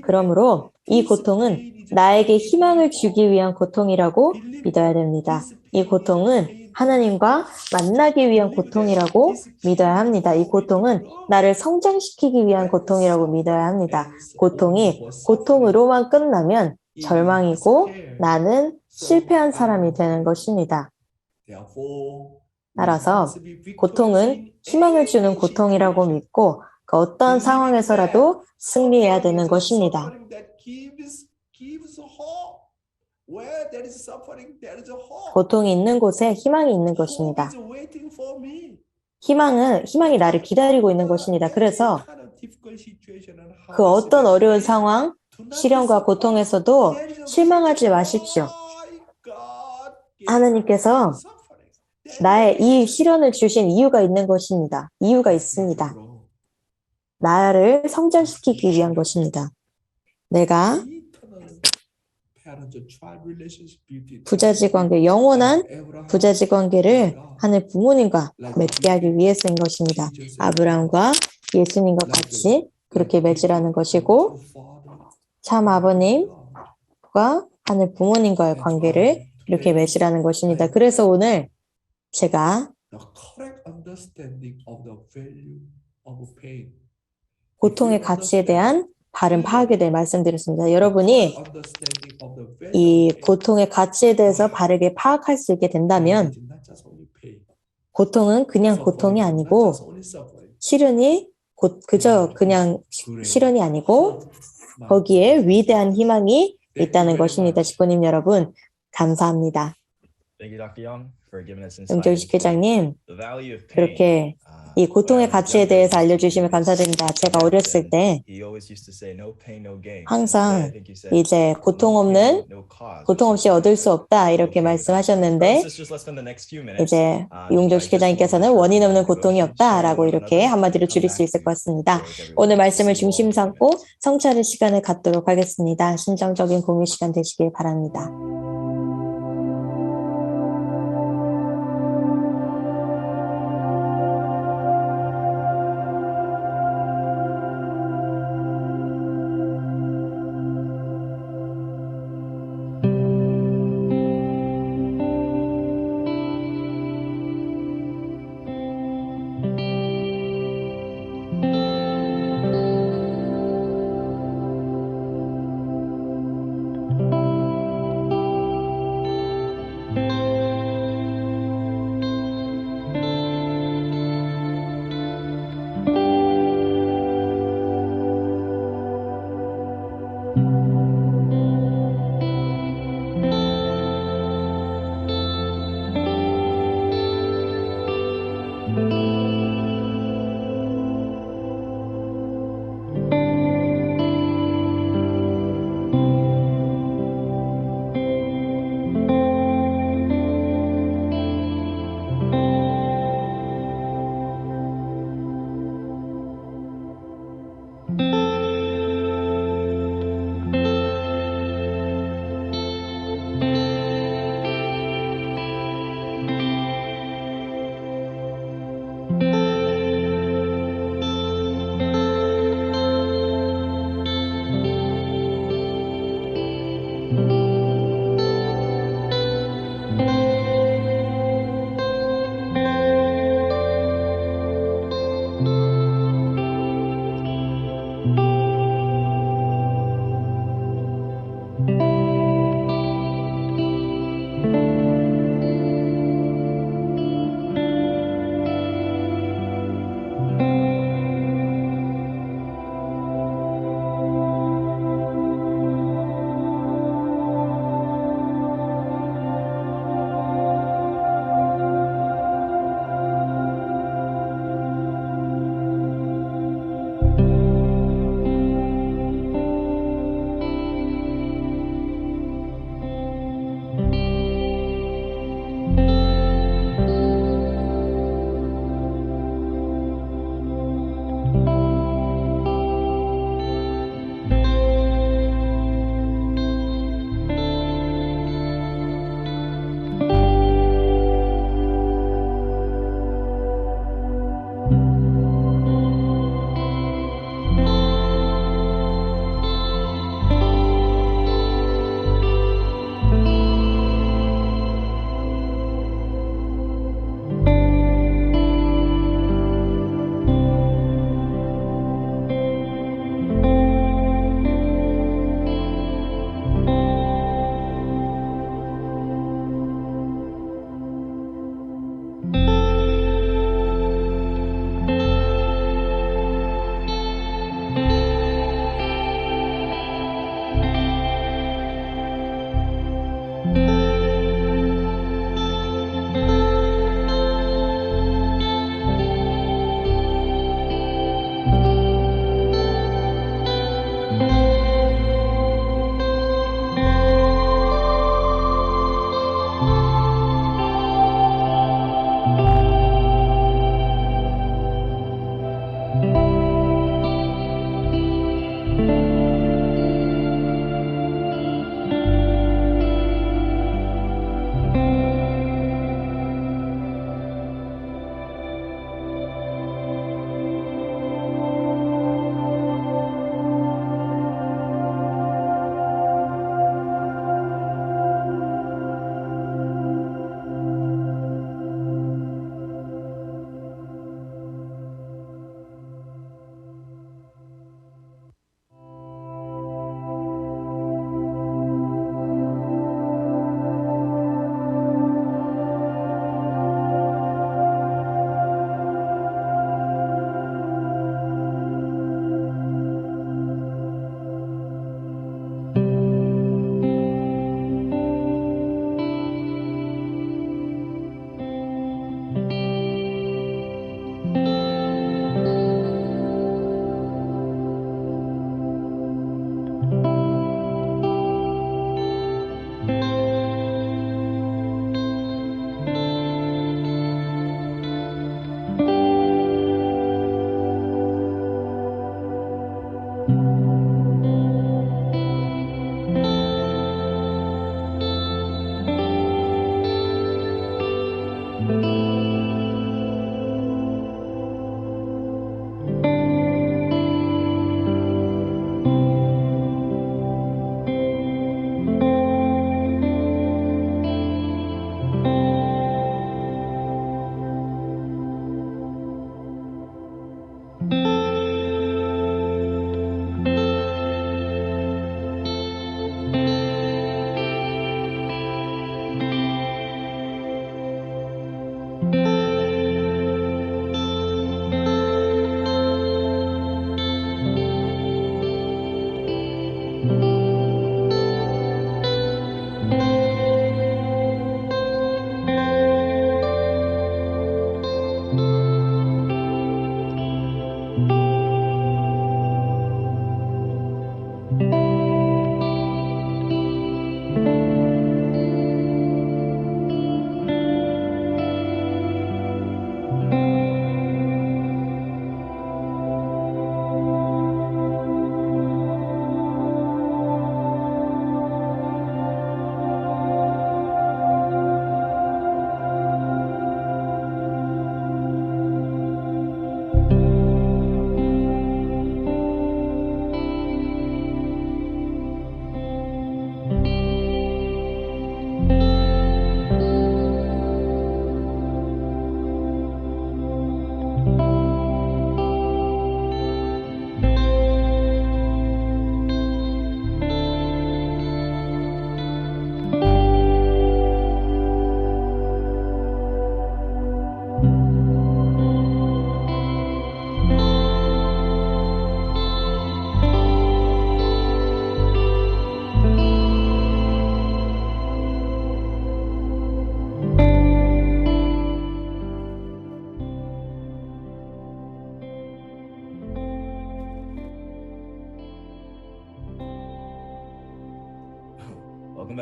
그러므로 이 고통은 나에게 희망을 주기 위한 고통이라고 믿어야 됩니다. 이 고통은 하나님과 만나기 위한 고통이라고 믿어야 합니다. 이 고통은 나를 성장시키기 위한 고통이라고 믿어야 합니다. 고통이 고통으로만 끝나면 절망이고 나는 실패한 사람이 되는 것입니다. 따라서 고통은 희망을 주는 고통이라고 믿고 그 어떠한 상황에서라도 승리해야 되는 것입니다. 고통이 있는 곳에 희망이 있는 것입니다. 희망이 나를 기다리고 있는 것입니다. 그래서 그 어떤 어려운 상황, 시련과 고통에서도 실망하지 마십시오. 하나님께서 나의 이 시련을 주신 이유가 있는 것입니다. 이유가 있습니다. 나를 성장시키기 위한 것입니다. 내가 부자지 관계, 영원한 부자지 관계를 하늘 부모님과 맺게 하기 위해서인 것입니다. 아브라함과 예수님과 같이 그렇게 맺으라는 것이고 참 아버님과 하늘 부모님과의 관계를 이렇게 맺으라는 것입니다. 그래서 오늘 제가 고통의 가치에 대한 바른 파악에 대해 말씀드렸습니다. 여러분이 이 고통의 가치에 대해서 바르게 파악할 수 있게 된다면 고통은 그냥 고통이 아니고 시련이 그저 그냥 시련이 아니고 거기에 위대한 희망이 있다는 것입니다. 직구님 여러분 감사합니다. 영조식 회장님 그렇게 이 고통의 가치에 대해서 알려주시면 감사드립니다. 제가 어렸을 때 항상 이제 고통 없이 얻을 수 없다 이렇게 말씀하셨는데 이제 이용조식 회장님께서는 원인 없는 고통이 없다라고 이렇게 한마디로 줄일 수 있을 것 같습니다. 오늘 말씀을 중심 삼고 성찰의 시간을 갖도록 하겠습니다. 신정적인 공유 시간 되시길 바랍니다.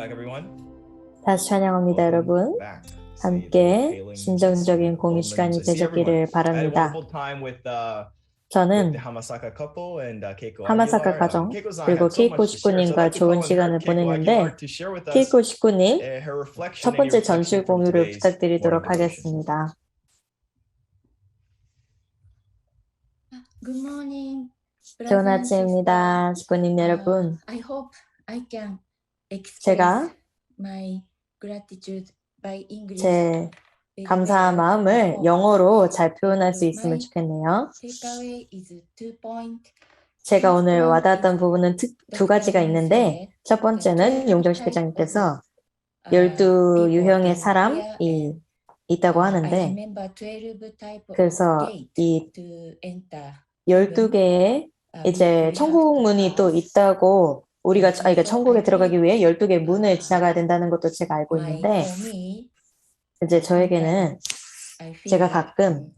back, everyone. 다시 찬양합니다, 여러분. 함께 심정적인 공유 시간이 되셨기를 바랍니다. 저는 하마사카 가정 그리고 케이코 식구님과 좋은 시간을 보냈는데 케이코 식구님 첫 번째 전술 공유를 부탁드리도록 하겠습니다. Good morning. 좋은 아침입니다, 식구님 여러분. I hope I can 제가 express my gratitude by English. 제 감사한 마음을 영어로 잘 표현할 수 있으면 좋겠네요. Takeaway is 2 point. 제가 오늘 와닿았던 부분은 두 가지가 있는데 첫 번째는 용정식 회장님께서 12유형의 사람이 있다고 하는데 그래서 이 12개의 이제 천국 문이 또 있다고 우리가 그러니까 천국에 들어가기 위해 12개의 문을 지나가야 된다는 것도 제가 알고 있는데 이제 저에게는 제가 가끔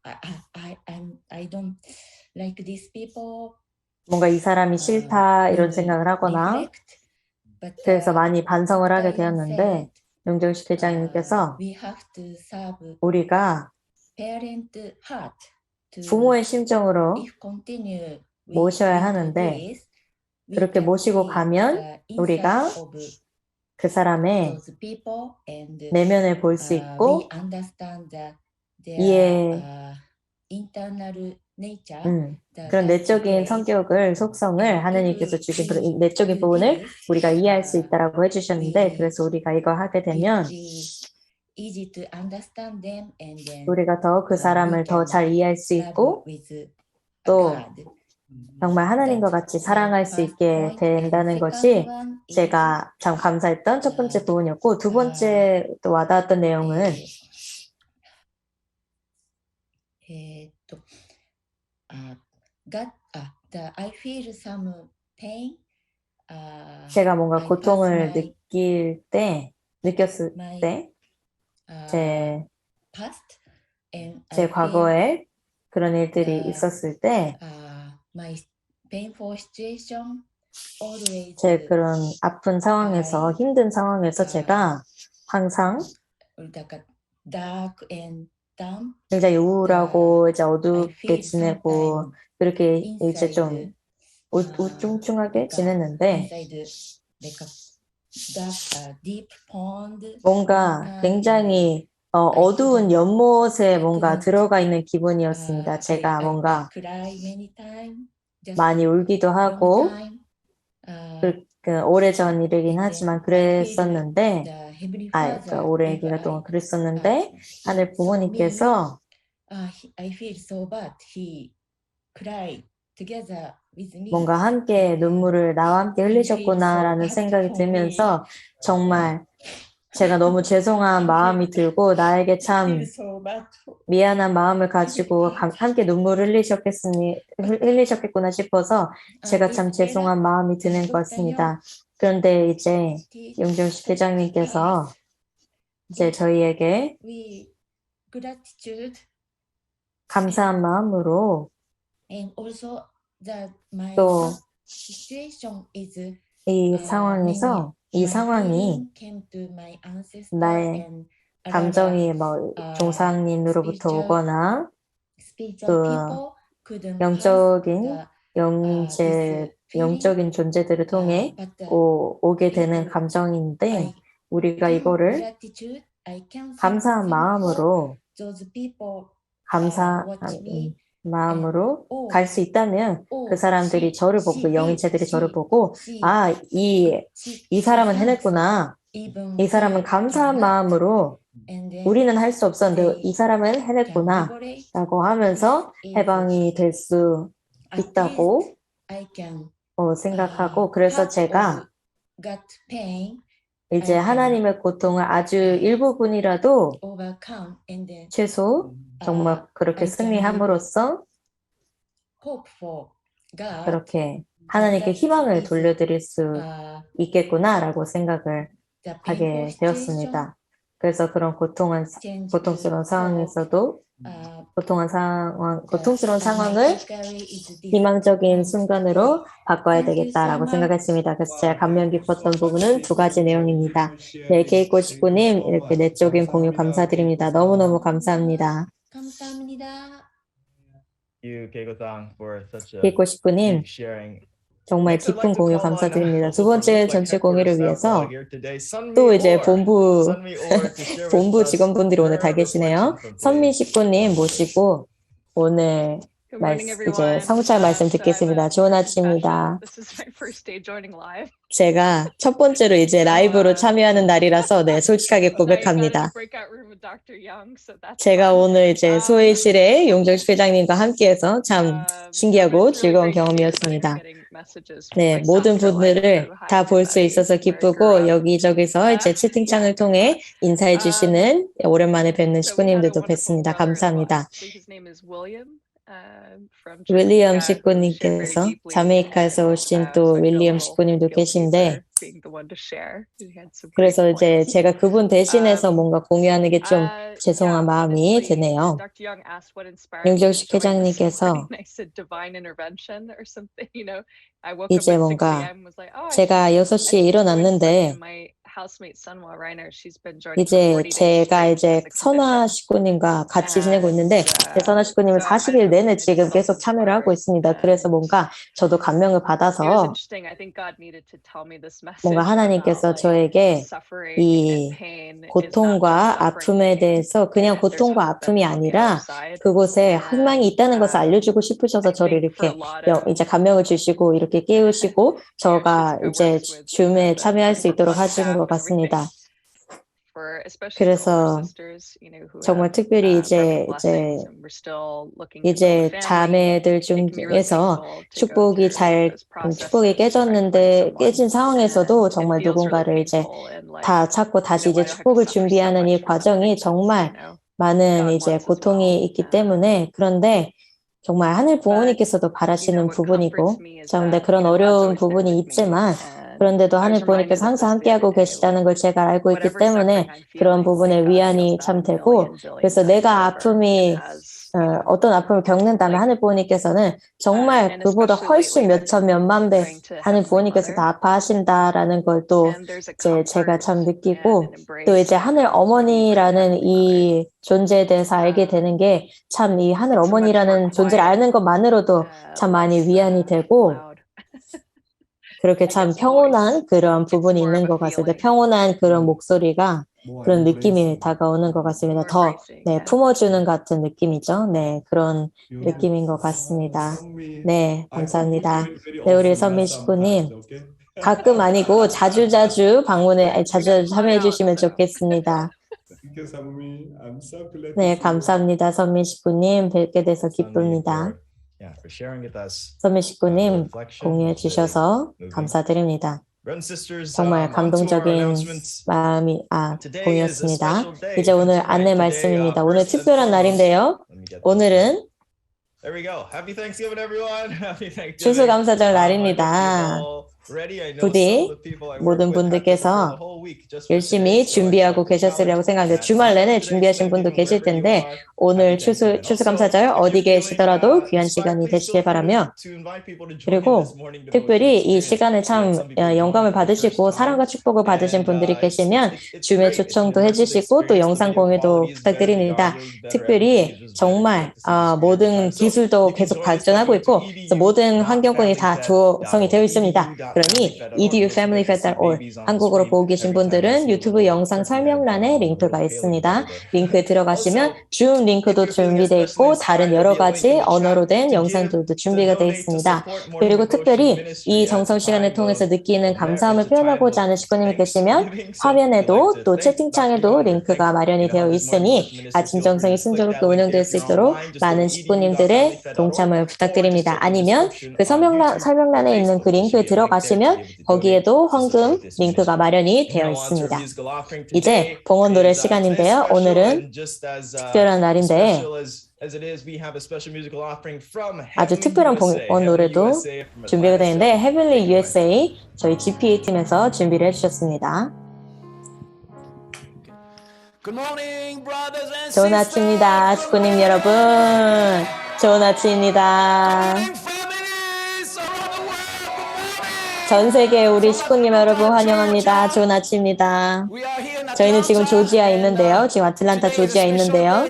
I don't like these people. 뭔가 이 사람이 싫다 이런 생각을 하거나 그래서 많이 반성을 하게 되었는데 용정식 회장님께서 우리가 부모의 심정으로 모셔야 하는데 그렇게 모시고 가면 우리가 그 사람의 내면을 볼 수 있고 그런 내적인 성격을 속성을 하느님께서 주신 그런 내적인 부분을 우리가 이해할 수 있다라고 해주셨는데 그래서 우리가 이거 하게 되면 우리가 더 그 사람을 더 잘 이해할 수 있고 또 정말 하나님과 같이 사랑할 수 있게 된다는 것이 제가 참 감사했던 첫 번째 부분이었고 두 번째 또 와닿았던 내용은 I feel some pain. 제가 뭔가 고통을 느꼈을 때 제 과거에 그런 일들이 있었을 때 제 그런 아픈 상황에서 힘든 상황에서 제가 항상 굉장히 우울하고 이제 어둡게 지내고 그렇게 이제 좀 우중충하게 지냈는데 뭔가 굉장히 어두운 연못에 뭔가 들어가 있는 기분이었습니다. 제가 뭔가 많이 울기도 하고 그 오래전 일이긴 하지만 그랬었는데 그러니까 오래 기간 동안 그랬었는데 하늘 부모님께서 뭔가 함께 눈물을 나와 함께 흘리셨구나라는 생각이 들면서 정말 제가 너무 죄송한 마음이 들고 나에게 참 미안한 마음을 가지고 함께 눈물을 흘리셨겠구나 싶어서 제가 참 죄송한 마음이 드는 것 같습니다. 그런데 이제 용정식 회장님께서 이제 저희에게 감사한 마음으로 또 이 상황에서 이 상황이 나의 감정이 뭐 종상님으로부터 오거나 또 영적인 존재들을 통해 오게 되는 감정인데 우리가 이거를 감사한 마음으로 갈 수 있다면 그 사람들이 저를 보고 영인체들이 저를 보고 이 사람은 해냈구나. 이 사람은 감사한 마음으로 우리는 할 수 없었는데 이 사람은 해냈구나 라고 하면서 해방이 될 수 있다고 생각하고 그래서 제가 이제 하나님의 고통을 아주 일부분이라도 최소 정말 그렇게 승리함으로써 그렇게 하나님께 희망을 돌려드릴 수 있겠구나라고 생각을 하게 되었습니다. 그래서 그런 고통스러운 상황에서도 고통한 상황, 고통스러운 상황을 희망적인 순간으로 바꿔야 되겠다라고 생각했습니다. 그래서 제가 감명 깊었던 부분은 두 가지 내용입니다. 네, 케이코 식구님 이렇게 내적인 공유 감사드립니다. 너무너무 감사합니다. 감사합니다. 케이코 식구님 정말 깊은 공유 감사드립니다. 두 번째 전체 공유를 위해서 또 이제 본부 직원분들이 오늘 다 계시네요. 선미 식구님 모시고 오늘 이제 성찰 말씀 듣겠습니다. 좋은 아침입니다. 제가 첫 번째로 이제 라이브로 참여하는 날이라서 네, 솔직하게 고백합니다. 제가 오늘 이제 소회실에 용정식 회장님과 함께해서 참 신기하고 즐거운 경험이었습니다. 네, 모든 분들을 다 볼 수 있어서 기쁘고 여기저기서 이제 채팅창을 통해 인사해 주시는 오랜만에 뵙는 식구님들도 뵙습니다. 감사합니다. 윌리엄 식구님께서 자메이카에서 오신 또 윌리엄 식구님도 계신데 그래서 이제 제가 그분 대신해서 뭔가 공유하는 게 좀 죄송한 마음이 드네요. 용정식 회장님께서 이제 뭔가 제가 6시에 일어났는데 이제 제가 이제 선화 식구님과 같이 지내고 있는데 선화 식구님은 40일 내내 지금 계속 참여를 하고 있습니다. 그래서 뭔가 저도 감명을 받아서 뭔가 하나님께서 저에게 이 고통과 아픔에 대해서 그냥 고통과 아픔이 아니라 그곳에 희망이 있다는 것을 알려주고 싶으셔서 저를 이렇게 이제 감명을 주시고 이렇게 깨우시고 저가 이제 줌에 참여할 수 있도록 하신 것 같습니다. 그래서 정말 특별히 이제 자매들 중에서 축복이 깨졌는데 깨진 상황에서도 정말 누군가를 이제 다 찾고 다시 이제 축복을 준비하는 이 과정이 정말 많은 이제 고통이 있기 때문에 그런데 정말 하늘 부모님께서도 바라시는 부분이고 그런데 그런 어려운 부분이 있지만 그런데도 하늘 부모님께서 항상 함께하고 계시다는 걸 제가 알고 있기 때문에 그런 부분에 위안이 참 되고 그래서 내가 어떤 아픔을 겪는다면 하늘 부모님께서는 정말 그보다 훨씬 몇천 몇만 배 하늘 부모님께서 다 아파하신다라는 걸 또 이제 제가 참 느끼고 또 이제 하늘 어머니라는 이 존재에 대해서 알게 되는 게 참 이 하늘 어머니라는 존재를 아는 것만으로도 참 많이 위안이 되고 그렇게 참 평온한 그런 부분이 있는 것 같습니다. 평온한 그런 목소리가 그런 느낌이 다가오는 것 같습니다. 더 품어주는 같은 느낌이죠. 네, 그런 느낌인 것 같습니다. 네, 감사합니다. 네, 우리 선미 식구님 가끔 아니고 자주 참여해 주시면 좋겠습니다. 네, 감사합니다. 선미 식구님 뵙게 돼서 기쁩니다. 선미 식구님 공유해 주셔서 감사드립니다. 정말 감동적인 공유였습니다. 이제 오늘 안내 말씀입니다. 오늘 특별한 날인데요. 오늘은 추수감사절 날입니다. 부디 모든 분들께서 열심히 준비하고 계셨으리라고 생각합니다. 주말 내내 준비하신 분도 계실 텐데 오늘 추수감사절 어디 계시더라도 귀한 시간이 되시길 바라며 그리고 특별히 이 시간에 참 영감을 받으시고 사랑과 축복을 받으신 분들이 계시면 줌에 초청도 해주시고 또 영상 공유도 부탁드립니다. 특별히 정말 모든 기술도 계속 발전하고 있고 모든 환경권이 다 조성이 되어 있습니다. 그러니 edufamilyfed.org 한국어로 보고 계신 분들은 유튜브 영상 설명란에 링크가 있습니다. 링크에 들어가시면 줌 링크도 준비되어 있고 다른 여러 가지 언어로 된 영상들도 준비가 되어 있습니다. 그리고 특별히 이 정성 시간을 통해서 느끼는 감사함을 표현하고자 하는 식구님이 계시면 화면에도 또 채팅창에도 링크가 마련이 되어 있으니 아침 정성이 순조롭게 운영될 수 있도록 많은 식구님들의 동참을 부탁드립니다. 아니면 그 설명란에 있는 그 링크에 들어가시면 거기에도 헌금 링크가 마련이 되어 있습니다. 이제 봉헌 노래 시간인데요. 오늘은 특별한 날인데 아주 특별한 봉헌 노래도 준비가 되는데 Heavenly USA 저희 GPA 팀에서 준비를 해주셨습니다. 좋은 아침입니다. 축구님 여러분. 좋은 아침입니다. 전 세계 우리 식구님 여러분 환영합니다. 좋은 아침입니다. 저희는 지금 조지아에 있는데요. 지금 아틀란타 조지아에 있는데요.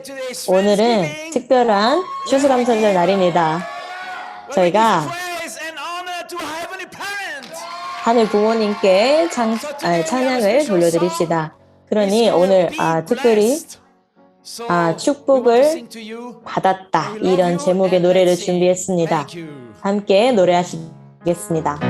오늘은 특별한 추수감사절 날입니다. 저희가 하늘 부모님께 찬양을 돌려드립시다. 그러니 오늘 특별히 축복을 받았다 이런 제목의 노래를 준비했습니다. 함께 노래하시겠습니다.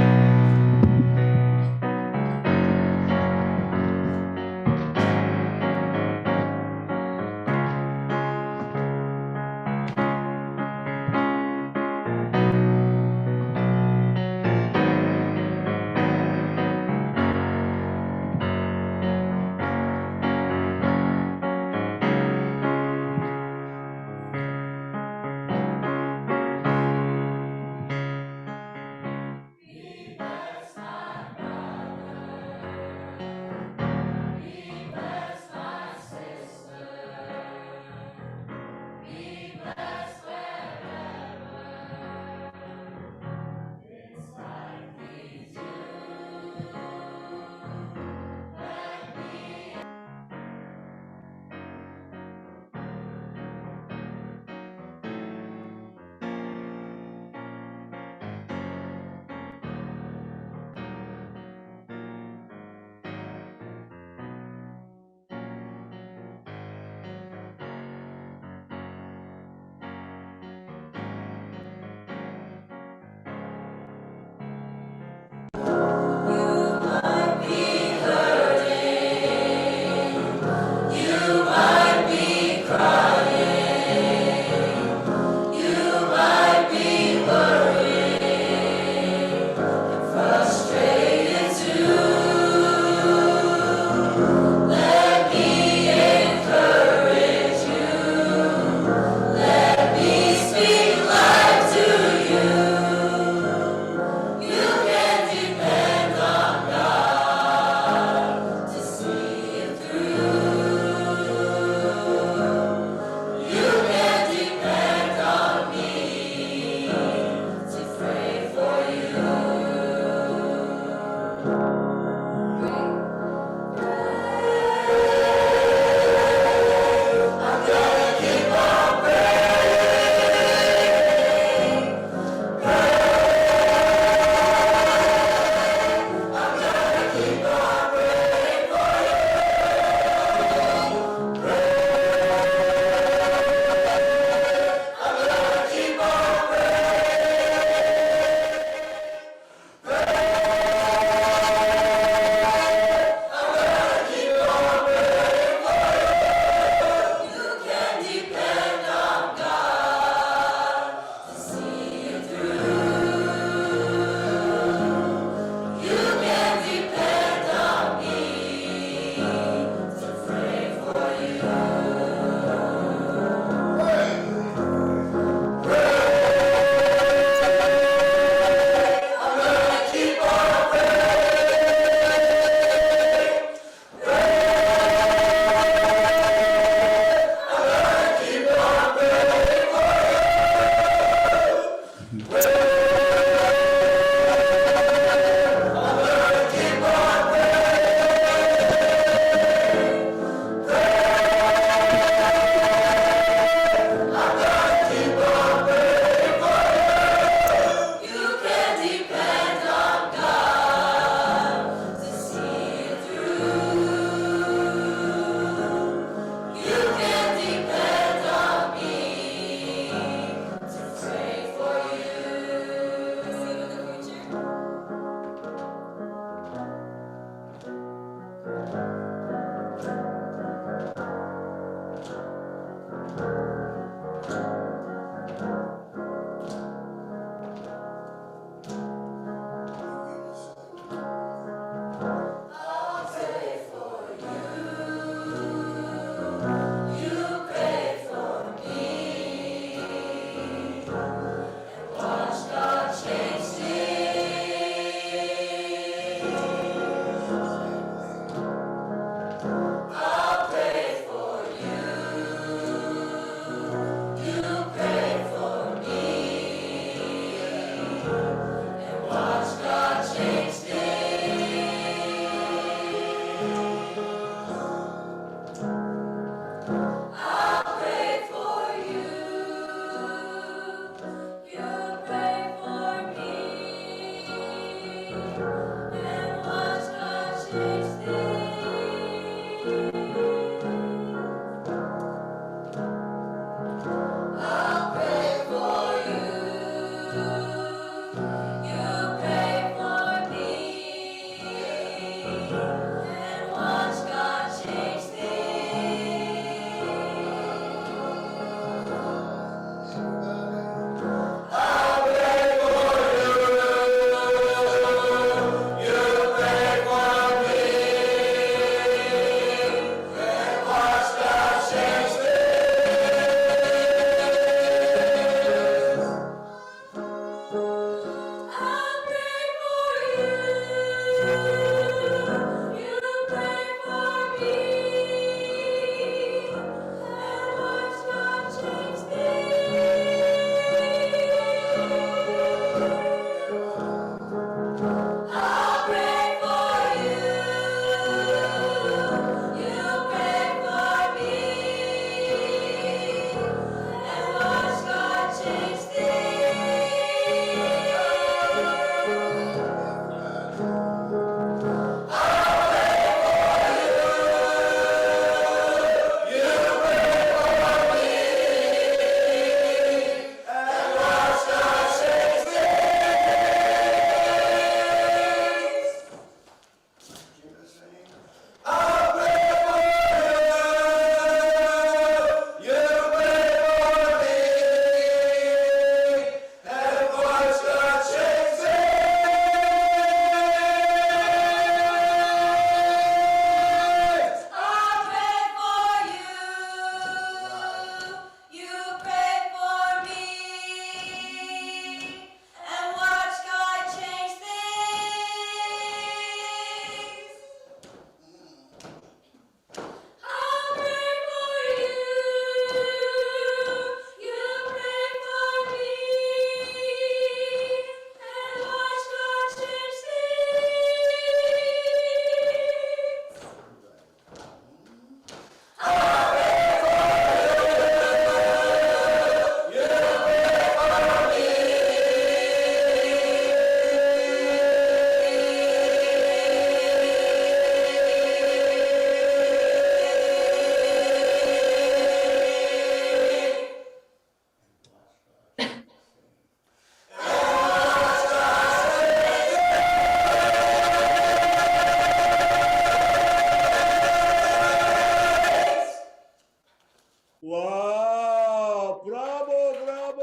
와, 브라보, 브라보.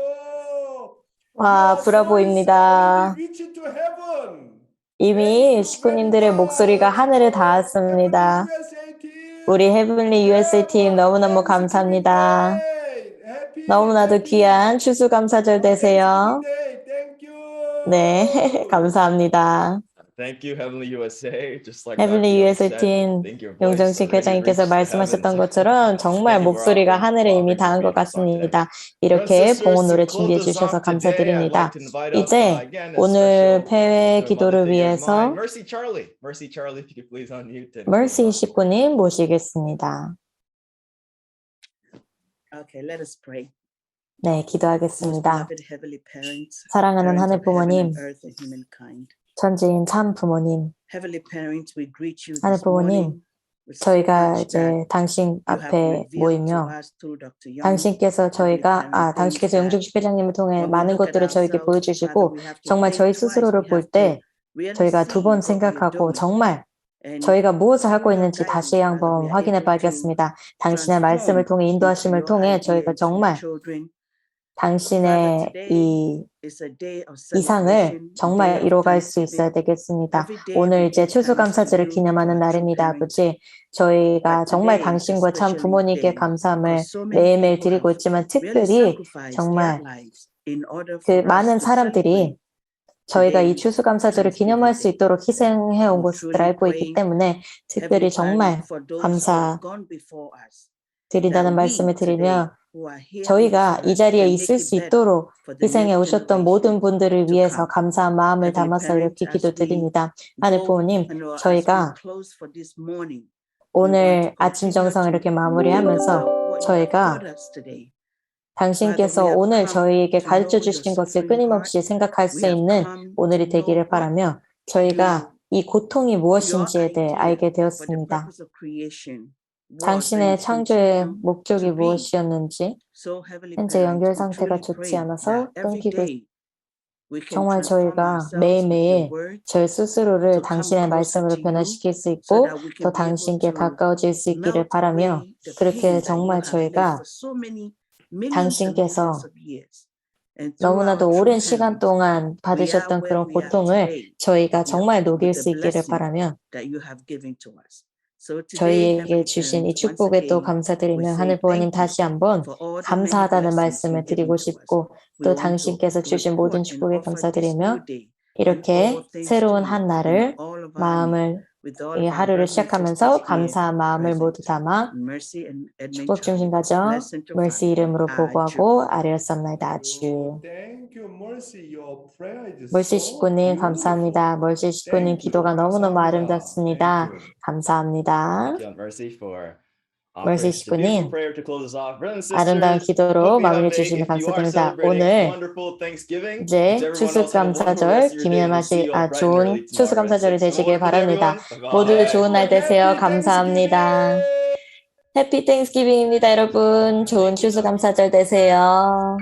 와, 브라보입니다. Reach to heaven. 이미 식구님들의 목소리가 하늘에 닿았습니다. 우리 헤블리 USA 팀 너무너무 감사합니다. 너무나도 귀한 추수감사절 되세요. 네, 감사합니다. Thank you, Heavenly USA. Just like 헤블리 Dr. Young USA said, 팀 thank your voice 용정식 already 회장님께서 reached 말씀하셨던 heaven. 것처럼 정말 Thank you, 목소리가 Robert, 하늘에 이미 for 닿은 것 being song today. 같습니다. Brothers 이렇게 and sisters, 봉헌 노래 to close 준비해 us 주셔서 off today, I'd 감사드립니다. like to invite up 이제 again a 오늘 special 폐회 mother 기도를 figure of 위해서 mine, Mercy Charlie. Mercy Charlie, if you could please unmute and 멀시 close us. 식구님 모시겠습니다. Okay, let us pray. 네, Most 기도하겠습니다. beloved heavenly parents, 사랑하는 parents 하늘 of heaven 부모님, and earth and humankind. 천지인 참 부모님, Heavenly parents, we greet you 하늘 this morning 부모님, with so 저희가 much 이제 that 당신 you have 앞에 revealed to 모이며 us through Dr. Young. 당신께서 Heavenly 저희가 parent, things 당신께서 that 영중식 회장님을 통해 when we 많은 look at 것들을 저에게 ourselves, Father, 보여주시고 we have to 정말 think 저희 twice. 스스로를 We 볼 have to 때 really 저희가 두 see 번 what we are 생각하고 doing. 정말 And 저희가 무엇을 하고 through your 있는지 다시 guidance, Father, 한번 we are 확인해 able to 봐야겠습니다. 당신의 말씀을 transform 통해 into 인도하심을 your 통해 저희가 ideas, your 정말 children. Father, 당신의 today 이 is a day of 이상을 celebration, a day 정말 of 이뤄갈 수 있어야 thanksgiving. 되겠습니다. Every day 오늘 we 이제 give thanks to 추수감사절을 you, to 기념하는 our true 날입니다, parents. 아버지. 저희가 But 정말 today is a 당신과 참 special 부모님께 day 감사함을 because so many 매일매일 people 드리고 have 있지만 really 특별히 sacrificed their 정말 lives in order 그 for us 많은 to celebrate 사람들이 저희가 이 today, 추수감사절을 Thanksgiving 기념할 수 Day. 있도록 희생해 온 We 것을 truly 알고 있기 pray, 때문에 특별히 Heavenly 정말 Parent, for those who have gone before us, 감사드린다는 that 말씀을 we today 드리며 who are here 저희가 이 together 자리에 can 있을 make 수 it better 있도록 for the 희생해 next 오셨던 모든 generation 분들을 to 위해서 come. 감사한 마음을 Heavenly 담아서 Parent, 이렇게 as we 기도드립니다. 하늘 go 부모님, and as we 저희가 close for this morning, we want 오늘 to 아침 continue 정성을 to 이렇게 think 마무리하면서 about what you have 저희가 taught us today. Father, we 당신께서 have 오늘 come 저희에게 to 가르쳐 know your 주신 것을 suffering heart. 끊임없이 생각할 We 수 have 있는 come to 오늘이 know 되기를 what 바라며 저희가 이 고통이 your 무엇인지에 대해 idea 알게 for the 되었습니다. purpose of creation. 당신의 창조의 목적이 무엇이었는지 현재 연결 상태가 좋지 않아서 끊기고 정말 저희가 매일매일 저희 스스로를 당신의 말씀으로 변화시킬 수 있고 더 당신께 가까워질 수 있기를 바라며 그렇게 정말 저희가 당신께서 너무나도 오랜 시간 동안 받으셨던 그런 고통을 저희가 정말 녹일 수 있기를 바라며 저희에게 주신 이 축복에 또 감사드리며 하늘 부모님 다시 한번 감사하다는 말씀을 드리고 싶고 또 당신께서 주신 모든 축복에 감사드리며 이렇게 새로운 한 날을 이 하루를 시작하면서 감사한 마음을 모두 담아 축복 중심 가정 멀시 이름으로 보고하고 아뢰었습니다. 주 멀시 식구님 감사합니다. 멀시 식구님 기도가 너무너무 아름답습니다. 감사합니다. 멀시 식구님 아름다운 기도로 마무리해 주시면 감사드립니다. 오늘 이제 추수감사절 기념하시 좋은 추수감사절이 되시길 바랍니다. 모두 좋은 날 되세요. 감사합니다. 해피 땡스기빙입니다, 여러분. 좋은 추수감사절 되세요.